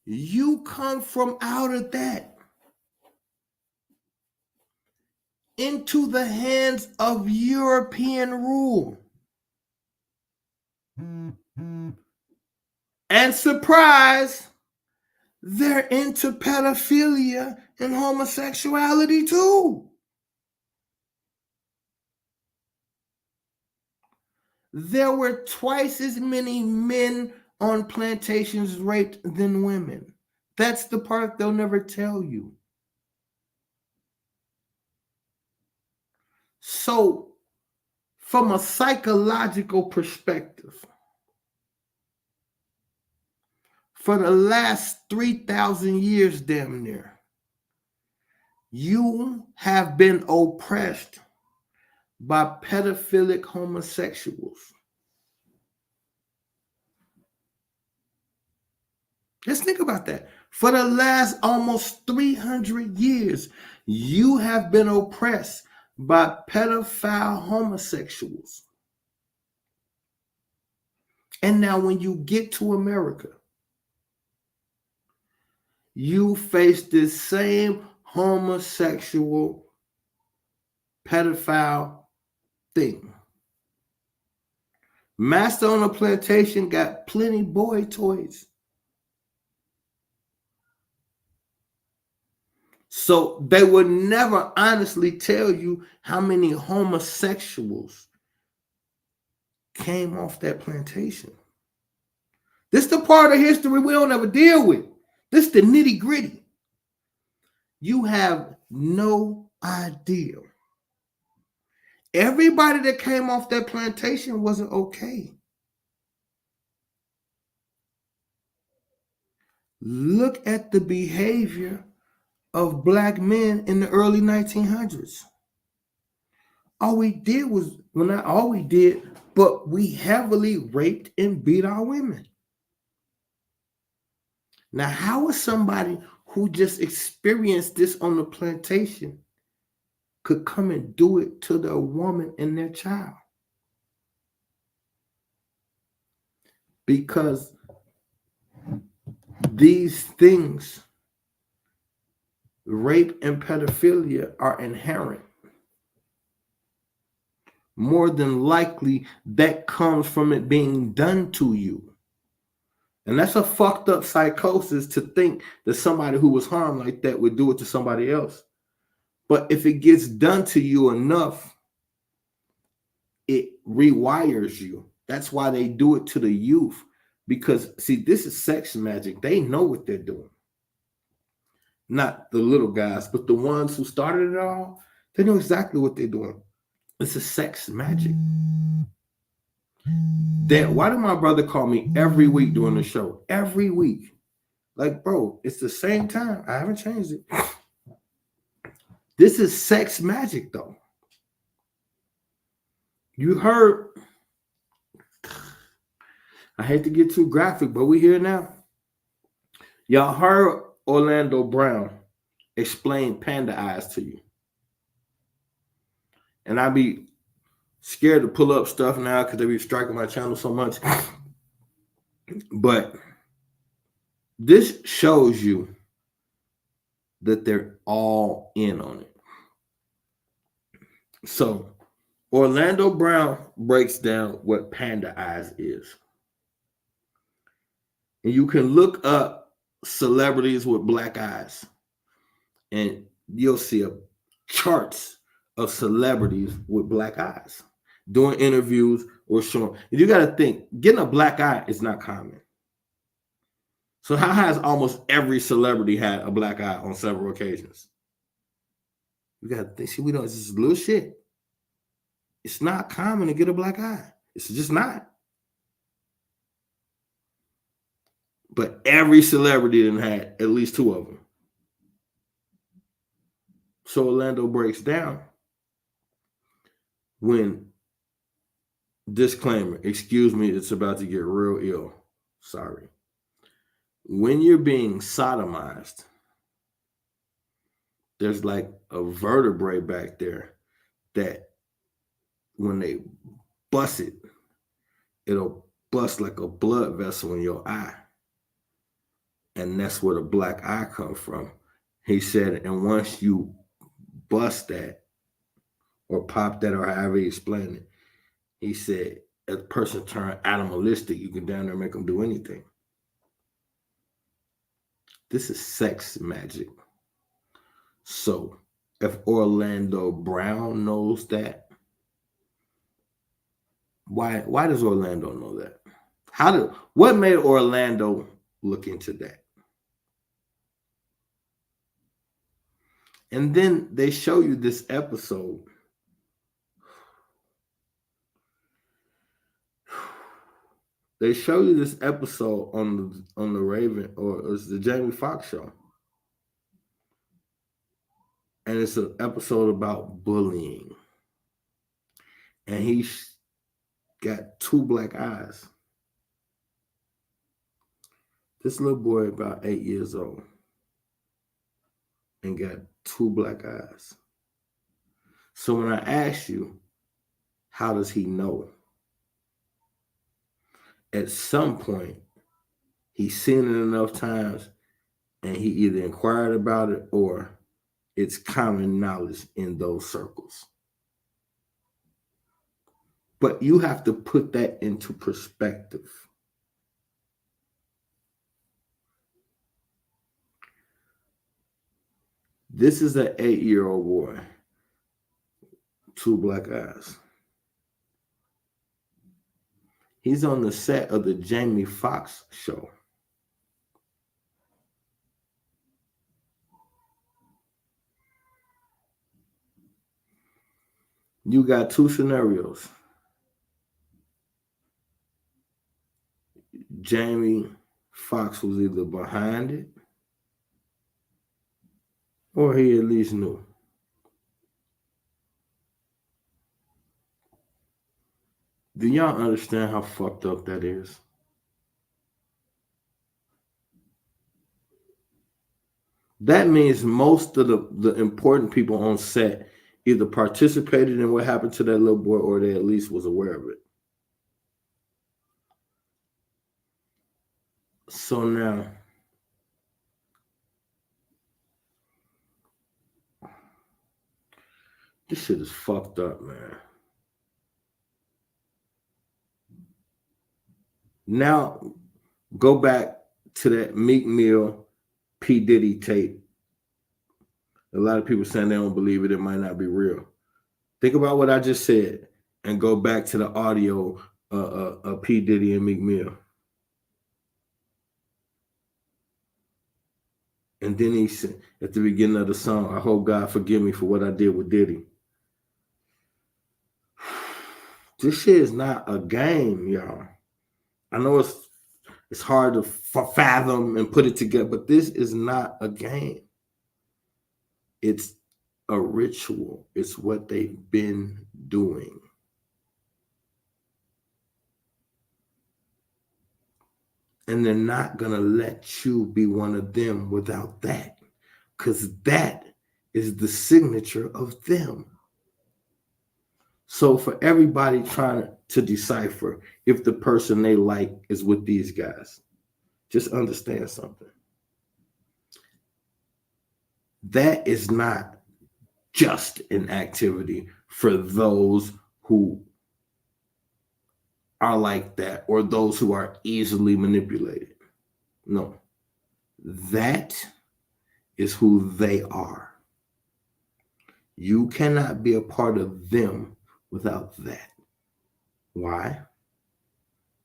you come from out of that into the hands of European rule. And surprise, they're into pedophilia and homosexuality too. There were twice as many men on plantations raped than women. That's the part they'll never tell you. So, from a psychological perspective, for the last 3,000 years, damn near, you have been oppressed by pedophilic homosexuals. Just think about that. For the last almost 300 years, you have been oppressed by pedophile homosexuals. And now when you get to America, you face this same homosexual pedophile thing. Master on a plantation got plenty boy toys. So they would never honestly tell you how many homosexuals came off that plantation. This is the part of history we don't ever deal with. This is the nitty gritty. You have no idea. Everybody that came off that plantation wasn't okay. Look at the behavior of black men in the early 1900s. All we did was, well, not all we did, but we heavily raped and beat our women. Now, how is somebody who just experienced this on the plantation could come and do it to their woman and their child? Because these things, rape and pedophilia, are inherent. More than likely, that comes from it being done to you. And that's a fucked up psychosis to think that somebody who was harmed like that would do it to somebody else. But if it gets done to you enough, it rewires you. That's why they do it to the youth. Because, see, this is sex magic. They know what they're doing. Not the little guys, but the ones who started it all, they know exactly what they're doing. It's a sex magic. Why did my brother call me every week during the show? Every week. Like, bro, it's the same time. I haven't changed it. This is sex magic, though. You heard, I hate to get too graphic, but we here now. Y'all heard Orlando Brown explain panda eyes to you. And I be scared to pull up stuff now because they be striking my channel so much. But this shows you that they're all in on it. So Orlando Brown breaks down what panda eyes is. And you can look up celebrities with black eyes, and you'll see charts of celebrities with black eyes doing interviews or showing. And you got to think, getting a black eye is not common. So how has almost every celebrity had a black eye on several occasions? You got to think, see, we don't, it's just little shit. It's not common to get a black eye. It's just not. But every celebrity done had at least two of them. So Orlando breaks down when, disclaimer, excuse me, it's about to get real ill. Sorry. When you're being sodomized, there's like a vertebrae back there that when they bust it, it'll bust like a blood vessel in your eye. And that's where the black eye comes from. He said, and once you bust that or pop that or however he explained it, he said, as a person turn animalistic, you can down there make them do anything. This is sex magic. So if Orlando Brown knows that, why does Orlando know that? What made Orlando look into that? And then they show you this episode. They show you this episode on the Raven, or it's the Jamie Foxx show. And it's an episode about bullying. And he's got two black eyes. This little boy about 8 years old and got 2 black eyes. So when I ask you, how does he know? At some point, he's seen it enough times and he either inquired about it or it's common knowledge in those circles. But you have to put that into perspective. This is an 8-year-old boy, 2 black eyes. He's on the set of the Jamie Foxx show. You got 2 scenarios. Jamie Foxx was either behind it or he at least knew. Do y'all understand how fucked up that is? That means most of the important people on set either participated in what happened to that little boy or they at least was aware of it. So now, this shit is fucked up, man. Now, go back to that Meek Mill P. Diddy tape. A lot of people saying they don't believe it. It might not be real. Think about what I just said and go back to the audio of P. Diddy and Meek Mill. And then he said at the beginning of the song, I hope God forgive me for what I did with Diddy. This shit is not a game, y'all. I know it's hard to fathom and put it together, but this is not a game. It's a ritual. It's what they've been doing. And they're not going to let you be one of them without that, because that is the signature of them. So for everybody trying to decipher if the person they like is with these guys, just understand something. That is not just an activity for those who are like that or those who are easily manipulated. No, that is who they are. You cannot be a part of them without that. Why?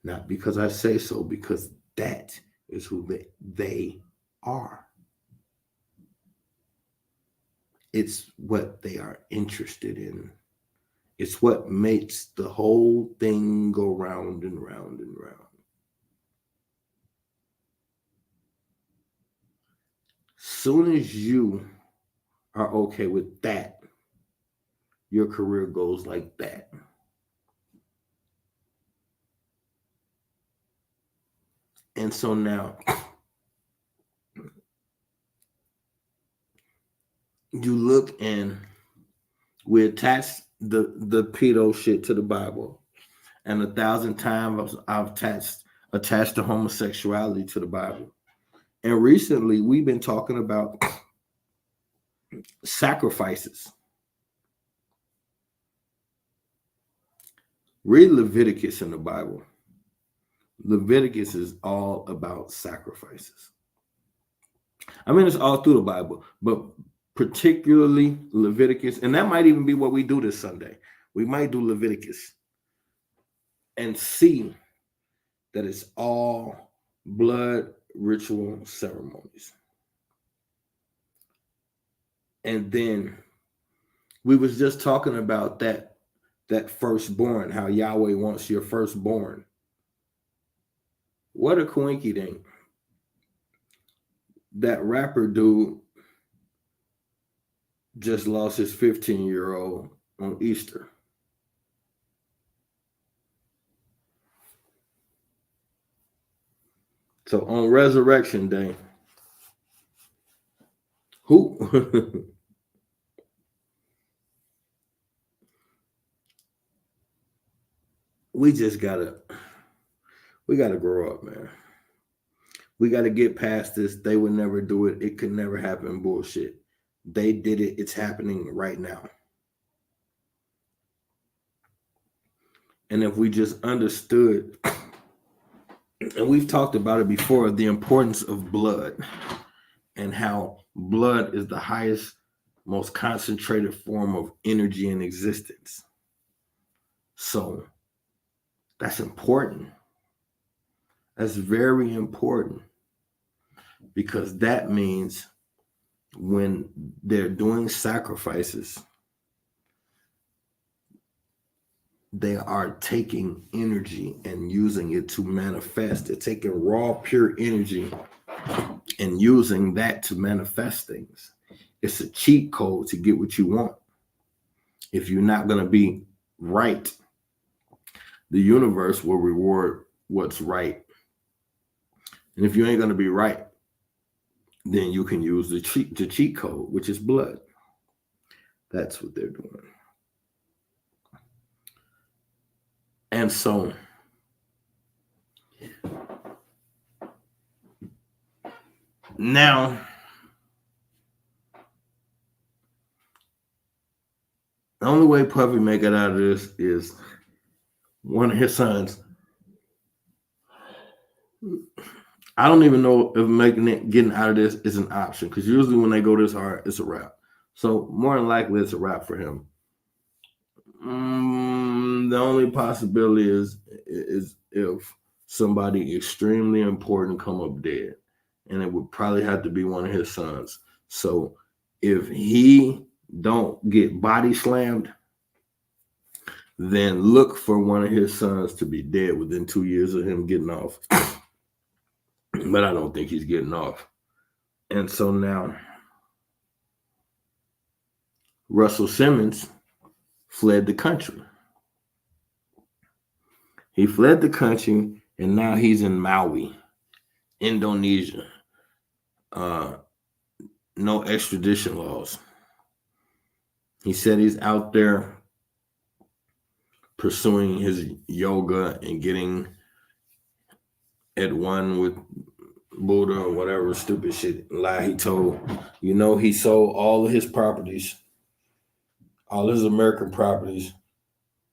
Not because I say so, because that is who they are. It's what they are interested in. It's what makes the whole thing go round and round and round. Soon as you are okay with that, your career goes like that. And so now you look and we attach the pedo shit to the Bible. And 1,000 times I've attached the homosexuality to the Bible. And recently we've been talking about sacrifices. Read Leviticus in the Bible. Leviticus is all about sacrifices. I mean, it's all through the Bible, but particularly Leviticus, and that might even be what we do this Sunday. We might do Leviticus and see that it's all blood ritual ceremonies. And then we was just talking about that firstborn, how Yahweh wants your firstborn. What a coinkydink. That rapper dude just lost his 15-year-old on Easter. So on Resurrection Day, who we gotta grow up, man. We gotta get past this. They would never do it. It could never happen. Bullshit. They did it. It's happening right now. And if we just understood, and we've talked about it before, the importance of blood and how blood is the highest, most concentrated form of energy in existence. So that's important. That's very important, because that means when they're doing sacrifices, they are taking energy and using it to manifest. They're taking raw, pure energy and using that to manifest things. It's a cheat code to get what you want. If you're not going to be right, the universe will reward what's right. And if you ain't going to be right, then you can use the cheat code, which is blood. That's what they're doing. And so now, the only way Puffy make it out of this is one of his sons. I don't even know if getting out of this is an option, because usually when they go this hard, it's a wrap. So more than likely, it's a wrap for him. The only possibility is if somebody extremely important come up dead, and it would probably have to be one of his sons. So if he don't get body slammed, then look for one of his sons to be dead within 2 years of him getting off. But I don't think he's getting off. And so now Russell Simmons fled the country. He fled the country, and now he's in Maui, Indonesia. No extradition laws. He said he's out there pursuing his yoga and getting at one with Buddha or whatever stupid shit lie he told. He sold all of his properties, all his American properties,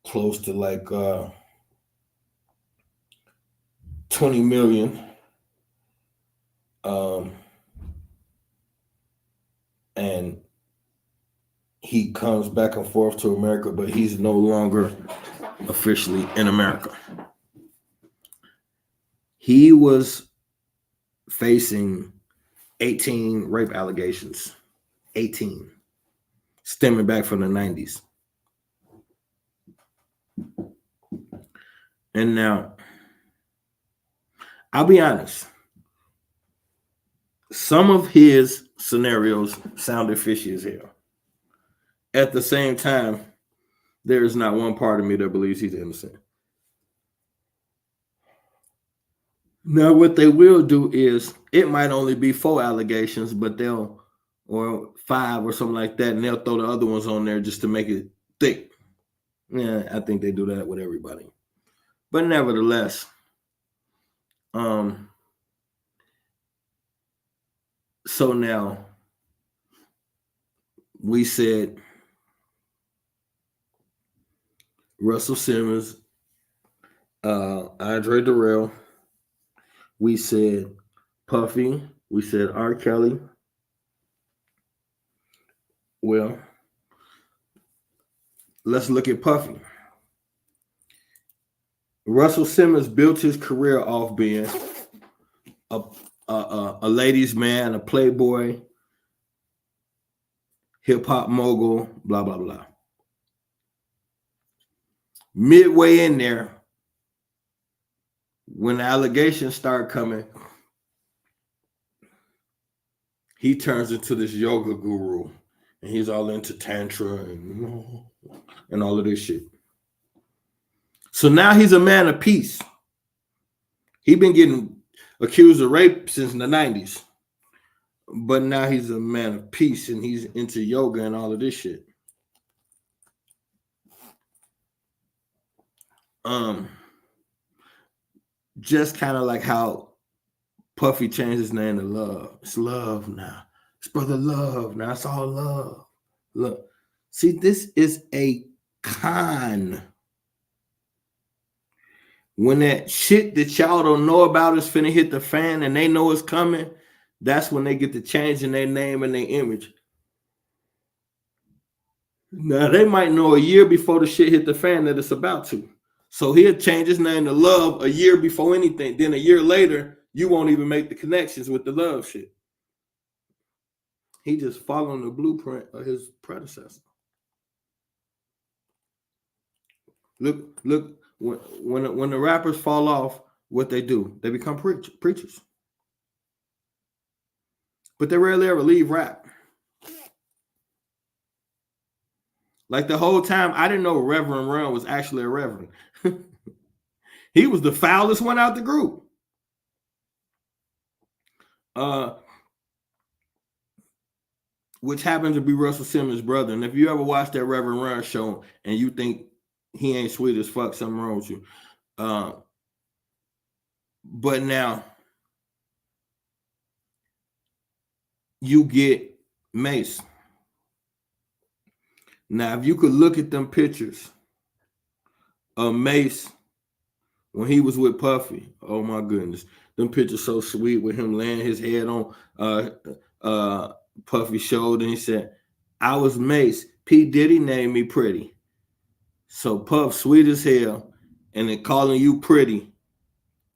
close to like 20 million. And he comes back and forth to America, but he's no longer officially in America. He was facing 18 rape allegations, 18, stemming back from the 90s. And now, I'll be honest, some of his scenarios sounded fishy as hell. At the same time, there is not one part of me that believes he's innocent. Now, what they will do is, it might only be 4 allegations, but or 5 or something like that, and they'll throw the other ones on there just to make it thick. Yeah, I think they do that with everybody. But nevertheless, so now we said Russell Simmons, Andre Durrell, we said Puffy, we said R. Kelly. Well, let's look at Puffy. Russell Simmons built his career off being a ladies' man, a playboy, hip-hop mogul, blah, blah, blah. Midway in there, when the allegations start coming, he turns into this yoga guru, and he's all into tantra and all of this shit. So now he's a man of peace. He's been getting accused of rape since the 90s. But now he's a man of peace and he's into yoga and all of this shit. Just kind of like how Puffy changed his name to Love. It's Love now. It's Brother Love now. It's all love. Look, see, this is a con. When that shit that y'all don't know about is finna hit the fan and they know it's coming, that's when they get to changing their name and their image. Now, they might know a year before the shit hit the fan that it's about to. So he'll change his name to Love a year before anything. Then a year later, you won't even make the connections with the Love shit. He just following the blueprint of his predecessor. Look, when the rappers fall off, what they do, they become preachers. But they rarely ever leave rap. Like the whole time, I didn't know Reverend Run was actually a reverend. He was the foulest one out the group. Which happens to be Russell Simmons' brother. And if you ever watch that Reverend Run show and you think he ain't sweet as fuck, something wrong with you. But now you get Mace. Now, if you could look at them pictures of Mace when he was with Puffy, oh my goodness, them pictures so sweet with him laying his head on Puffy's shoulder, and he said, "I was Mace. P. Diddy named me Pretty. So Puff sweet as hell, and then calling you pretty."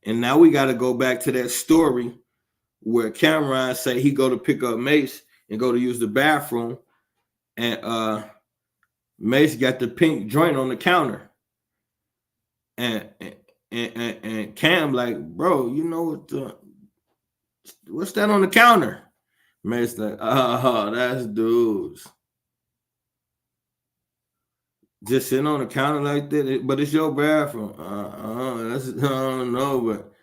And now we got to go back to that story where Cameron say he go to pick up Mace and go to use the bathroom, and Mace got the pink joint on the counter, and Cam like, "Bro, you know what's that on the counter?" Mace like, "Oh, that's dudes. Just sitting on the counter like that, but it's your bathroom." I don't know, but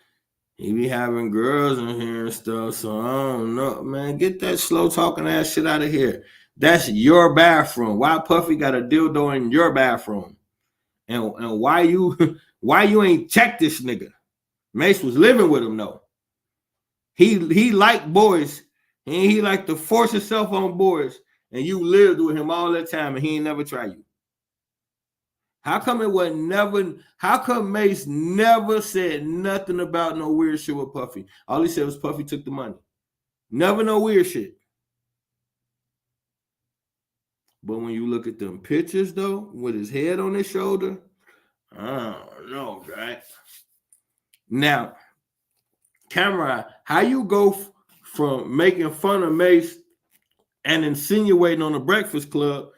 he be having girls in here and stuff, so I don't know, man. Get that slow talking ass shit out of here. That's your bathroom. Why Puffy got a dildo in your bathroom? And why you ain't checked this nigga? Mace was living with him though. He liked boys, and he liked to force himself on boys, and you lived with him all that time, and he ain't never tried you. How come it was never? How come Mace never said nothing about no weird shit with Puffy? All he said was Puffy took the money. Never no weird shit. But when you look at them pictures though, with his head on his shoulder, I don't know, right? Now, Cameron, how you go from making fun of Mace and insinuating on the Breakfast Club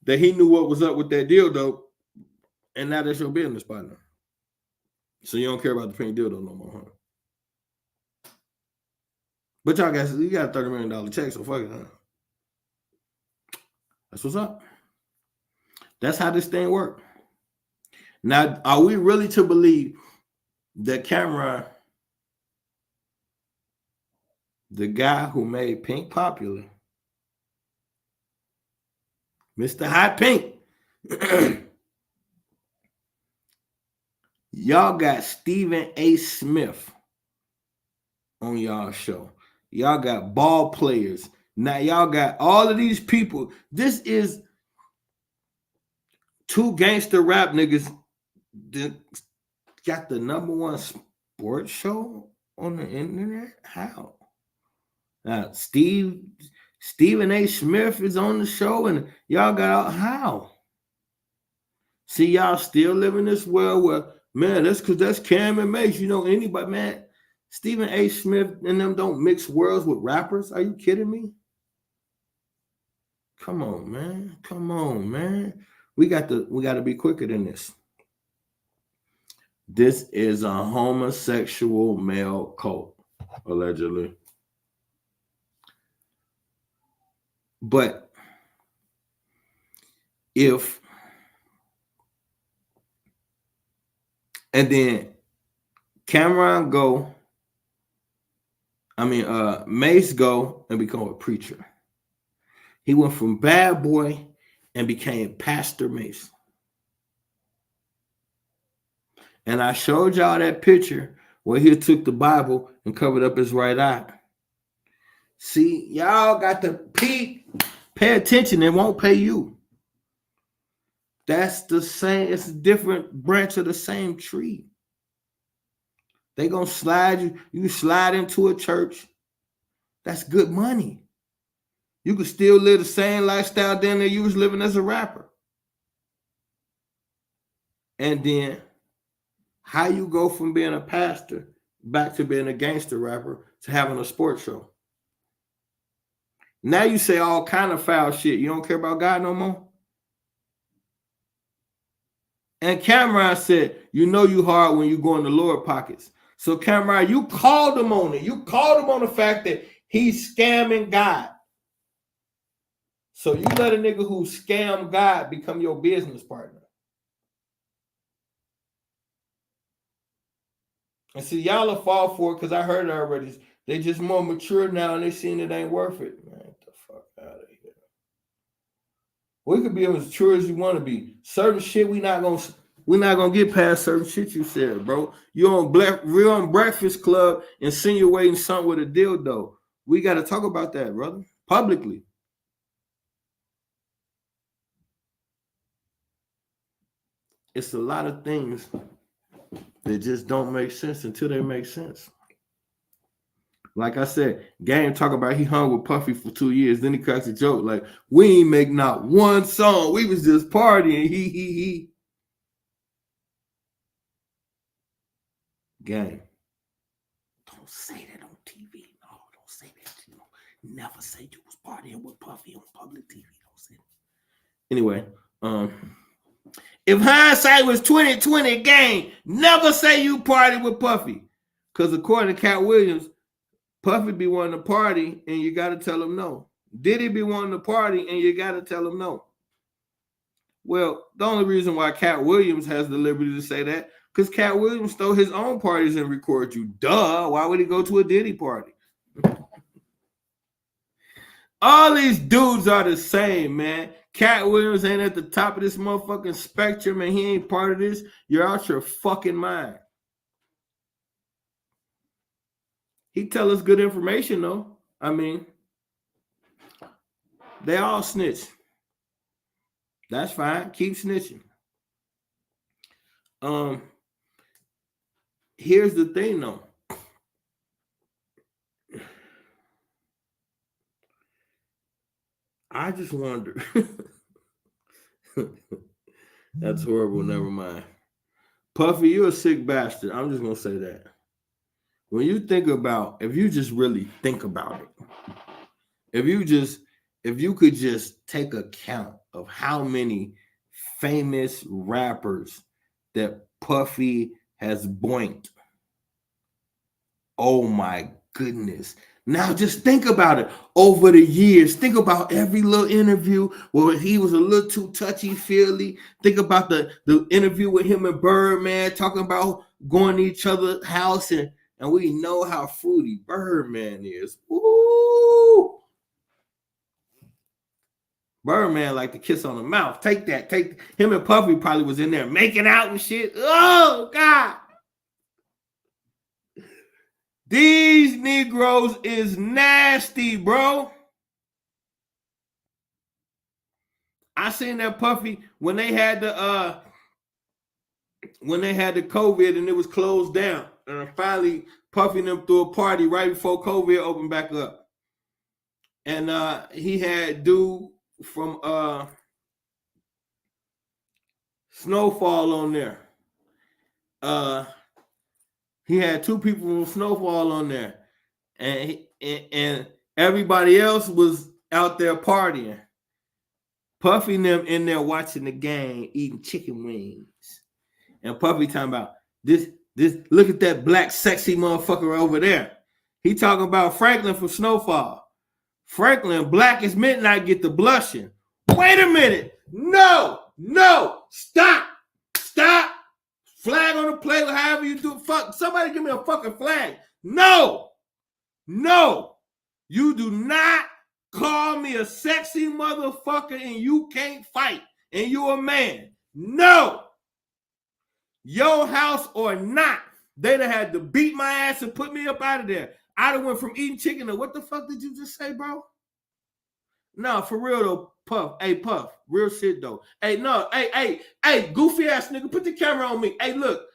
that he knew what was up with that dildo, and now that's your business partner? So you don't care about the pink dildo no more, huh? But y'all guys, you got a $30 million check, so fuck it, huh? That's what's up. That's how this thing works. Now, are we really to believe that Cameron, the guy who made Pink popular, Mr. Hot Pink, y'all got Stephen A. Smith on y'all show. Y'all got ball players. Now y'all got all of these people. This is two gangster rap niggas that got the #1 sports show on the internet. How? Now Stephen A. Smith is on the show, and y'all got how? See, y'all still live in this world where, man, that's because that's Cam and Mace. You know, anybody, man. Stephen A. Smith and them don't mix worlds with rappers. Are you kidding me? Come on, man. Come on, man. We got to be quicker than this. This is a homosexual male cult, allegedly. But and then Cameron go Mace go and become a preacher. He went from bad boy and became Pastor Mace. And I showed y'all that picture where he took the Bible and covered up his right eye. See, y'all got to pay attention. It won't pay you. That's the same. It's a different branch of the same tree. They gonna slide you. You slide into a church. That's good money. You could still live the same lifestyle then that you was living as a rapper. And then how you go from being a pastor back to being a gangster rapper to having a sports show. Now you say all kind of foul shit. You don't care about God no more. And Cameron said, you know you hard when you go in the lower pockets. So Cameron, you called him on it. You called him on the fact that he's scamming God. So you let a nigga who scammed God become your business partner. And see, y'all will fall for it because I heard it already. They just more mature now and they seen it ain't worth it. Man, get the fuck out of here. We could be as mature as you want to be. Certain shit we're not gonna get past certain shit you said, bro. You're on Breakfast Club insinuating something with a dildo. We got to talk about that, brother, publicly. It's a lot of things that just don't make sense until they make sense. Like I said, Game talk about he hung with Puffy for 2 years. Then he cracks a joke like, we ain't make not one song. We was just partying. He. Game. Don't say that on TV. No, don't say that. You know, never say you was partying with Puffy on public TV. Don't say that. Anyway, if hindsight was 20/20, Game, never say you partied with Puffy. Because according to Cat Williams, Puffy be wanting to party and you got to tell him no. Diddy be wanting to party and you got to tell him no. Well, the only reason why Cat Williams has the liberty to say that, because Cat Williams throw his own parties and record you. Duh. Why would he go to a Diddy party? All these dudes are the same, man. Cat Williams ain't at the top of this motherfucking spectrum and he ain't part of this. You're out your fucking mind. He tell us good information, though. I mean, they all snitch. That's fine. Keep snitching. Here's the thing, though. I just wonder. That's horrible. Never mind. Puffy, you're a sick bastard. I'm just going to say that. When you think about, if you just really think about it, if you could just take account of how many famous rappers that Puffy has boinked, oh my goodness. Now just think about it over the years. Think about every little interview where he was a little too touchy-feely. Think about the interview with him and Birdman talking about going to each other's house, and we know how fruity Birdman is. Ooh. Birdman like to kiss on the mouth. Take that. Him and Puffy probably was in there making out and shit. Oh, God. These Negroes is nasty, bro. I seen that Puffy when they had the COVID and it was closed down. And finally Puffy them threw a party right before COVID opened back up. And he had dude from Snowfall on there. He had two people from Snowfall on there, and everybody else was out there partying. Puffy and them in there watching the game, eating chicken wings. And Puffy talking about this. Look at that black sexy motherfucker over there. He talking about Franklin from Snowfall. Franklin, black as midnight, get the blushing. Wait a minute. No, stop. Flag on the plate, however you do. Fuck, somebody give me a fucking flag. No. No, you do not call me a sexy motherfucker and you can't fight and you a man. No. Your house or not, they'd have had to beat my ass and put me up out of there. I'd have went from eating chicken to what the fuck did you just say, bro? No, for real though, Puff. Hey, Puff. Real shit though. Hey, no. Hey, goofy ass nigga, put the camera on me. Hey, look.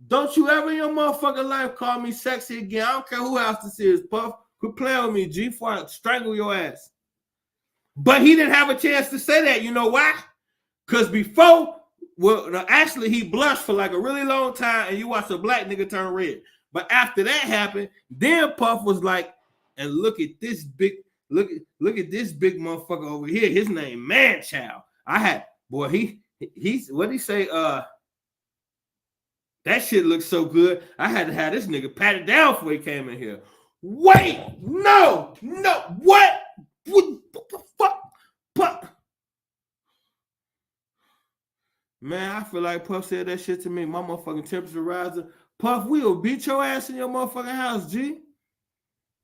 Don't you ever in your motherfucking life call me sexy again. I don't care who else this is, Puff. Quit playing with me, G, before I strangle your ass. But he didn't have a chance to say that. You know why? Because before, actually, he blushed for like a really long time, and you watch a black nigga turn red. But after that happened, then Puff was like, and look at this big, look at this big motherfucker over here. His name Manchild. He's what he say? That shit looks so good. I had to have this nigga patted down before he came in here. Wait, no, what the fuck? Puff. Man, I feel like Puff said that shit to me. My motherfucking temperature rising. Puff, we'll beat your ass in your motherfucking house, G.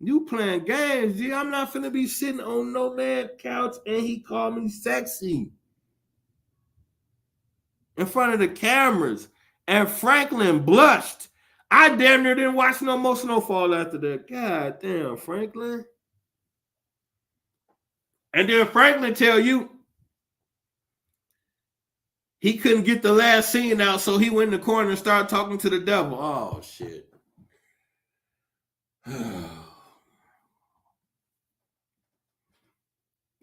You playing games, G. I'm not finna be sitting on no man couch and he called me sexy. In front of the cameras. And Franklin blushed. I damn near didn't watch no more Snowfall after that. God damn, Franklin. And then Franklin tell you he couldn't get the last scene out, so he went in the corner and started talking to the devil. Oh, shit.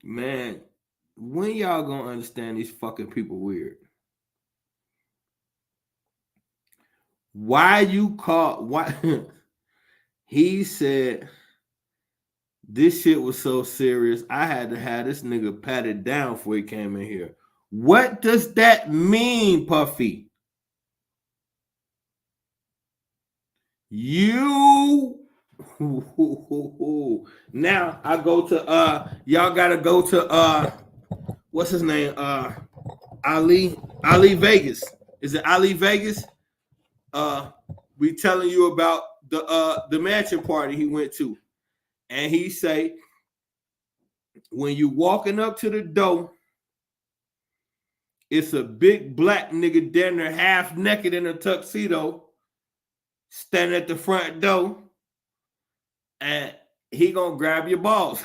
Man, when y'all gonna understand these fucking people weird? Why he said this shit was so serious, I had to have this nigga patted down before he came in here. What does that mean, Puffy? Now I go to y'all gotta go to what's his name? Ali Vegas. Is it Ali Vegas? We telling you about the mansion party he went to. And he say, when you walking up to the door, it's a big black nigga down there half naked in a tuxedo standing at the front door, and he gonna grab your balls.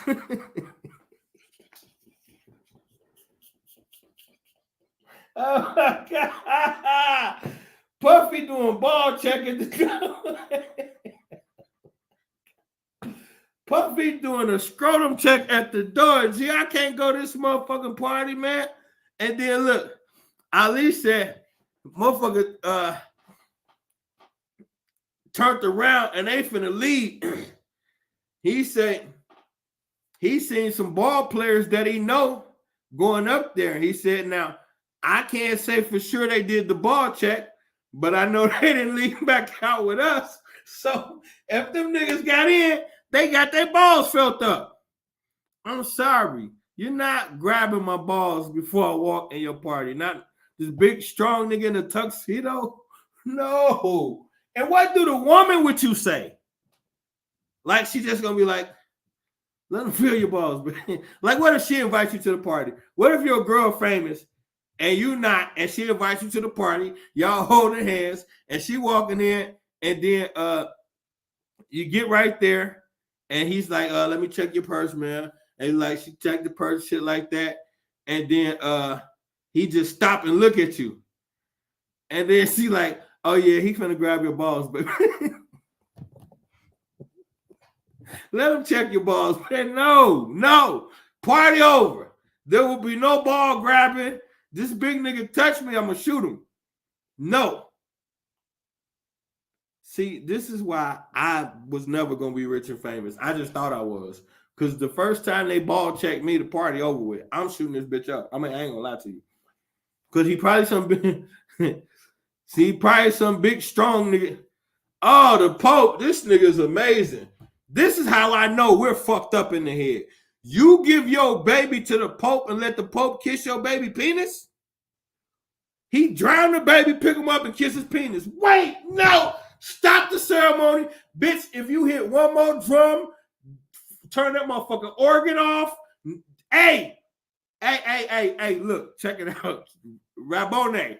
Oh my God. Puffy doing ball check at the door. Puffy doing a scrotum check at the door. Gee, I can't go to this motherfucking party, man. And then look, Ali said, motherfucker turned around and they finna leave. He said he seen some ball players that he know going up there. He said, now, I can't say for sure they did the ball check, but I know they didn't leave back out with us. So if them niggas got in, they got their balls felt up. I'm sorry. You're not grabbing my balls before I walk in your party. Not this big, strong nigga in a tuxedo. No. And what do the woman with you say? Like, she just going to be like, let them feel your balls. Like, what if she invites you to the party? What if your girl famous and you not, and she invites you to the party, y'all holding hands, and she walking in, and then you get right there, and he's like, let me check your purse, man. And like, she checked the purse, shit like that. And then he just stop and look at you. And then she like, oh yeah, he finna grab your balls, baby. Let him check your balls. Man, no. Party over. There will be no ball grabbing. This big nigga touch me, I'm gonna shoot him. No. See, this is why I was never gonna be rich and famous. I just thought I was. Because the first time they ball checked me, the party over with. I'm shooting this bitch up. I mean, I ain't gonna lie to you. Because he probably some big, probably some big, strong nigga. Oh, the Pope, this nigga is amazing. This is how I know we're fucked up in the head. You give your baby to the Pope and let the Pope kiss your baby penis? He drowned the baby, pick him up, and kiss his penis. Wait, no. Stop the ceremony. Bitch, if you hit one more drum, turn that motherfucking organ off. Hey, look, check it out. Rabone,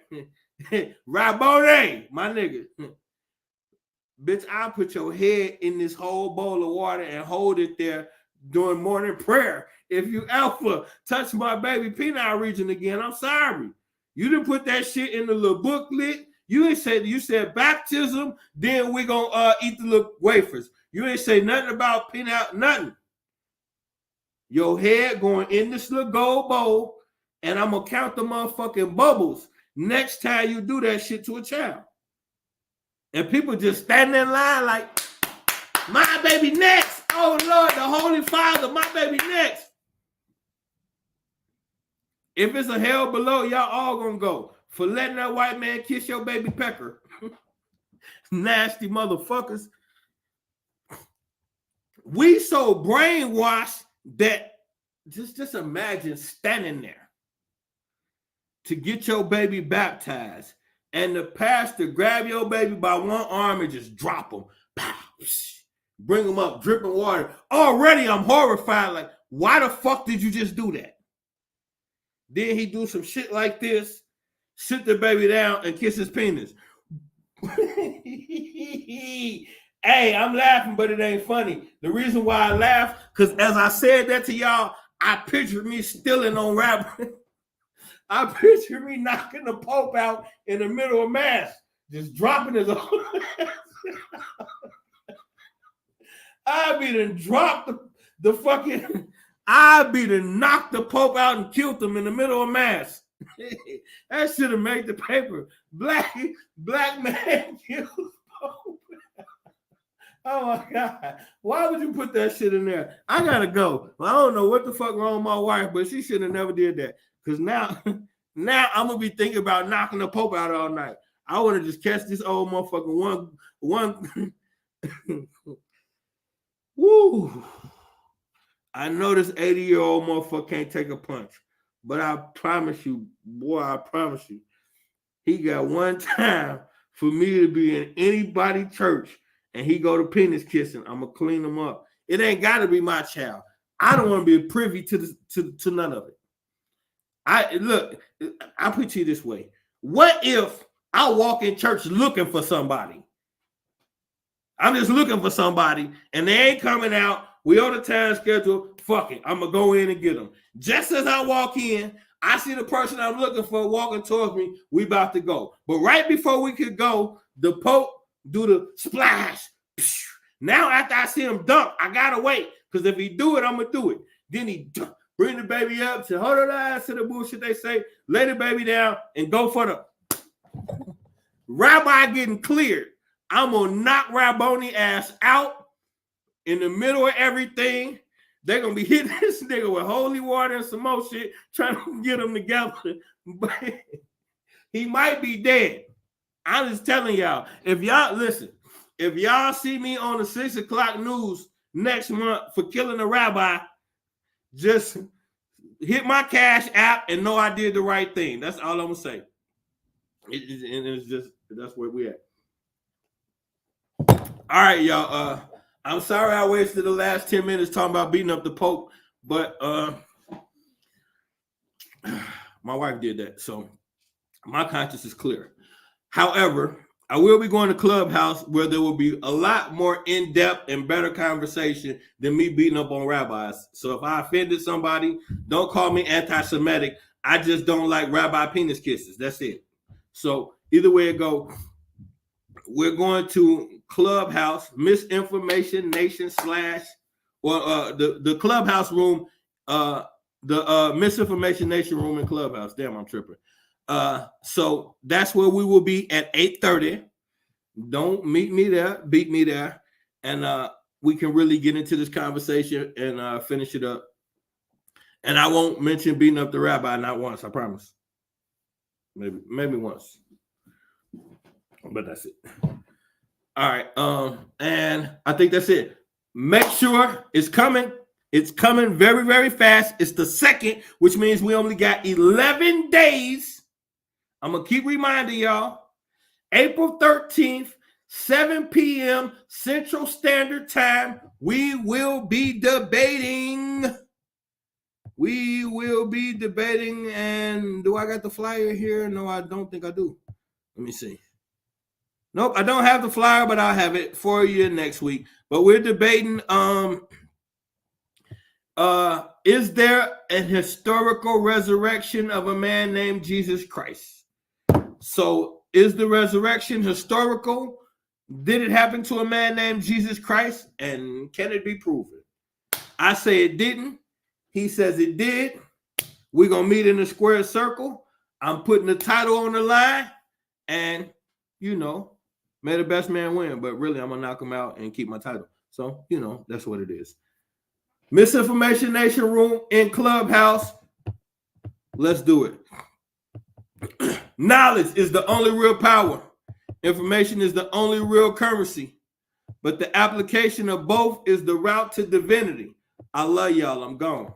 my nigga. Bitch, I'll put your head in this whole bowl of water and hold it there during morning prayer. If you ever touch my baby penile region again, I'm sorry. You didn't put that shit in the little booklet. You said baptism, then we gonna eat the little wafers. You ain't say nothing about penile, nothing. Your head going in this little gold bowl, and I'm gonna count the motherfucking bubbles next time you do that shit to a child. And people just standing in line like, my baby next. Oh Lord, the Holy Father, my baby next. If it's a hell below, y'all all gonna go for letting that white man kiss your baby pecker. Nasty motherfuckers. We so brainwashed that just imagine standing there to get your baby baptized, and the pastor grab your baby by one arm and just drop him. Bring him up, dripping water. Already I'm horrified. Like, why the fuck did you just do that? Then he do some shit like this, sit the baby down and kiss his penis. Hey, I'm laughing, but it ain't funny. The reason why I laugh, because as I said that to y'all, I pictured me stealing on rapping. I picture me knocking the Pope out in the middle of mass, just dropping his own. I be done dropped the fucking. I be done knocked the Pope out and killed him in the middle of mass. That should have made the paper. Black man killed Pope. Oh my God. Why would you put that shit in there? I gotta go. I don't know what the fuck wrong with my wife, but she should have never did that. Because now I'm gonna be thinking about knocking the Pope out all night. I want to just catch this old motherfucker one. Woo. I know this 80-year-old motherfucker can't take a punch, but I promise you, boy, I promise you, he got one time for me to be in anybody church and he go to penis kissing. I'm gonna clean him up. It ain't got to be my child. I don't want to be privy to none of it. I'll put you this way. What if I walk in church looking for somebody? I'm just looking for somebody and they ain't coming out. We on the time schedule. Fuck it. I'm going to go in and get them. Just as I walk in, I see the person I'm looking for walking towards me. We about to go. But right before we could go, the Pope do the splash. Now after I see him dunk, I got to wait. Because if he do it, I'm going to do it. Then he bring the baby up, say, hold on, ass to the bullshit they say, lay the baby down, and go for the rabbi getting cleared. I'm going to knock Rabboni ass out in the middle of everything. They're going to be hitting this nigga with holy water and some more shit, trying to get him together. But he might be dead. I'm just telling y'all, if y'all see me on the 6 o'clock news next month for killing a rabbi, just hit my Cash app and know I did the right thing. That's all I'm going to say. It's just, that's where we at. All right, y'all. I'm sorry I wasted the last 10 minutes talking about beating up the Pope, but my wife did that, so my conscience is clear. However, I will be going to Clubhouse where there will be a lot more in-depth and better conversation than me beating up on rabbis. So if I offended somebody, don't call me anti-Semitic. I just don't like rabbi penis kisses. That's it. So either way it go, we're going to Clubhouse, Misinformation Nation / the Clubhouse room, the Misinformation Nation room in Clubhouse. Damn, I'm tripping. So that's where we will be at 8:30. Don't meet me there, beat me there, and we can really get into this conversation and finish it up. And I won't mention beating up the rabbi not once, I promise. Maybe once. But that's it. All right. And I think that's it. Make sure it's coming. It's coming very, very fast. It's the 2nd, which means we only got 11 days. I'm going to keep reminding y'all. April 13th, 7 p.m. Central Standard Time. We will be debating. And do I got the flyer here? No, I don't think I do. Let me see. Nope, I don't have the flyer, but I'll have it for you next week. But we're debating is there an historical resurrection of a man named Jesus Christ? So is the resurrection historical? Did it happen to a man named Jesus Christ? And can it be proven? I say it didn't. He says it did. We're going to meet in a square circle. I'm putting the title on the line. And, may the best man win. But really, I'm going to knock him out and keep my title. So, that's what it is. Misinformation Nation Room in Clubhouse. Let's do it. Knowledge is the only real power. Information is the only real currency. But the application of both is the route to divinity. I love y'all. I'm gone.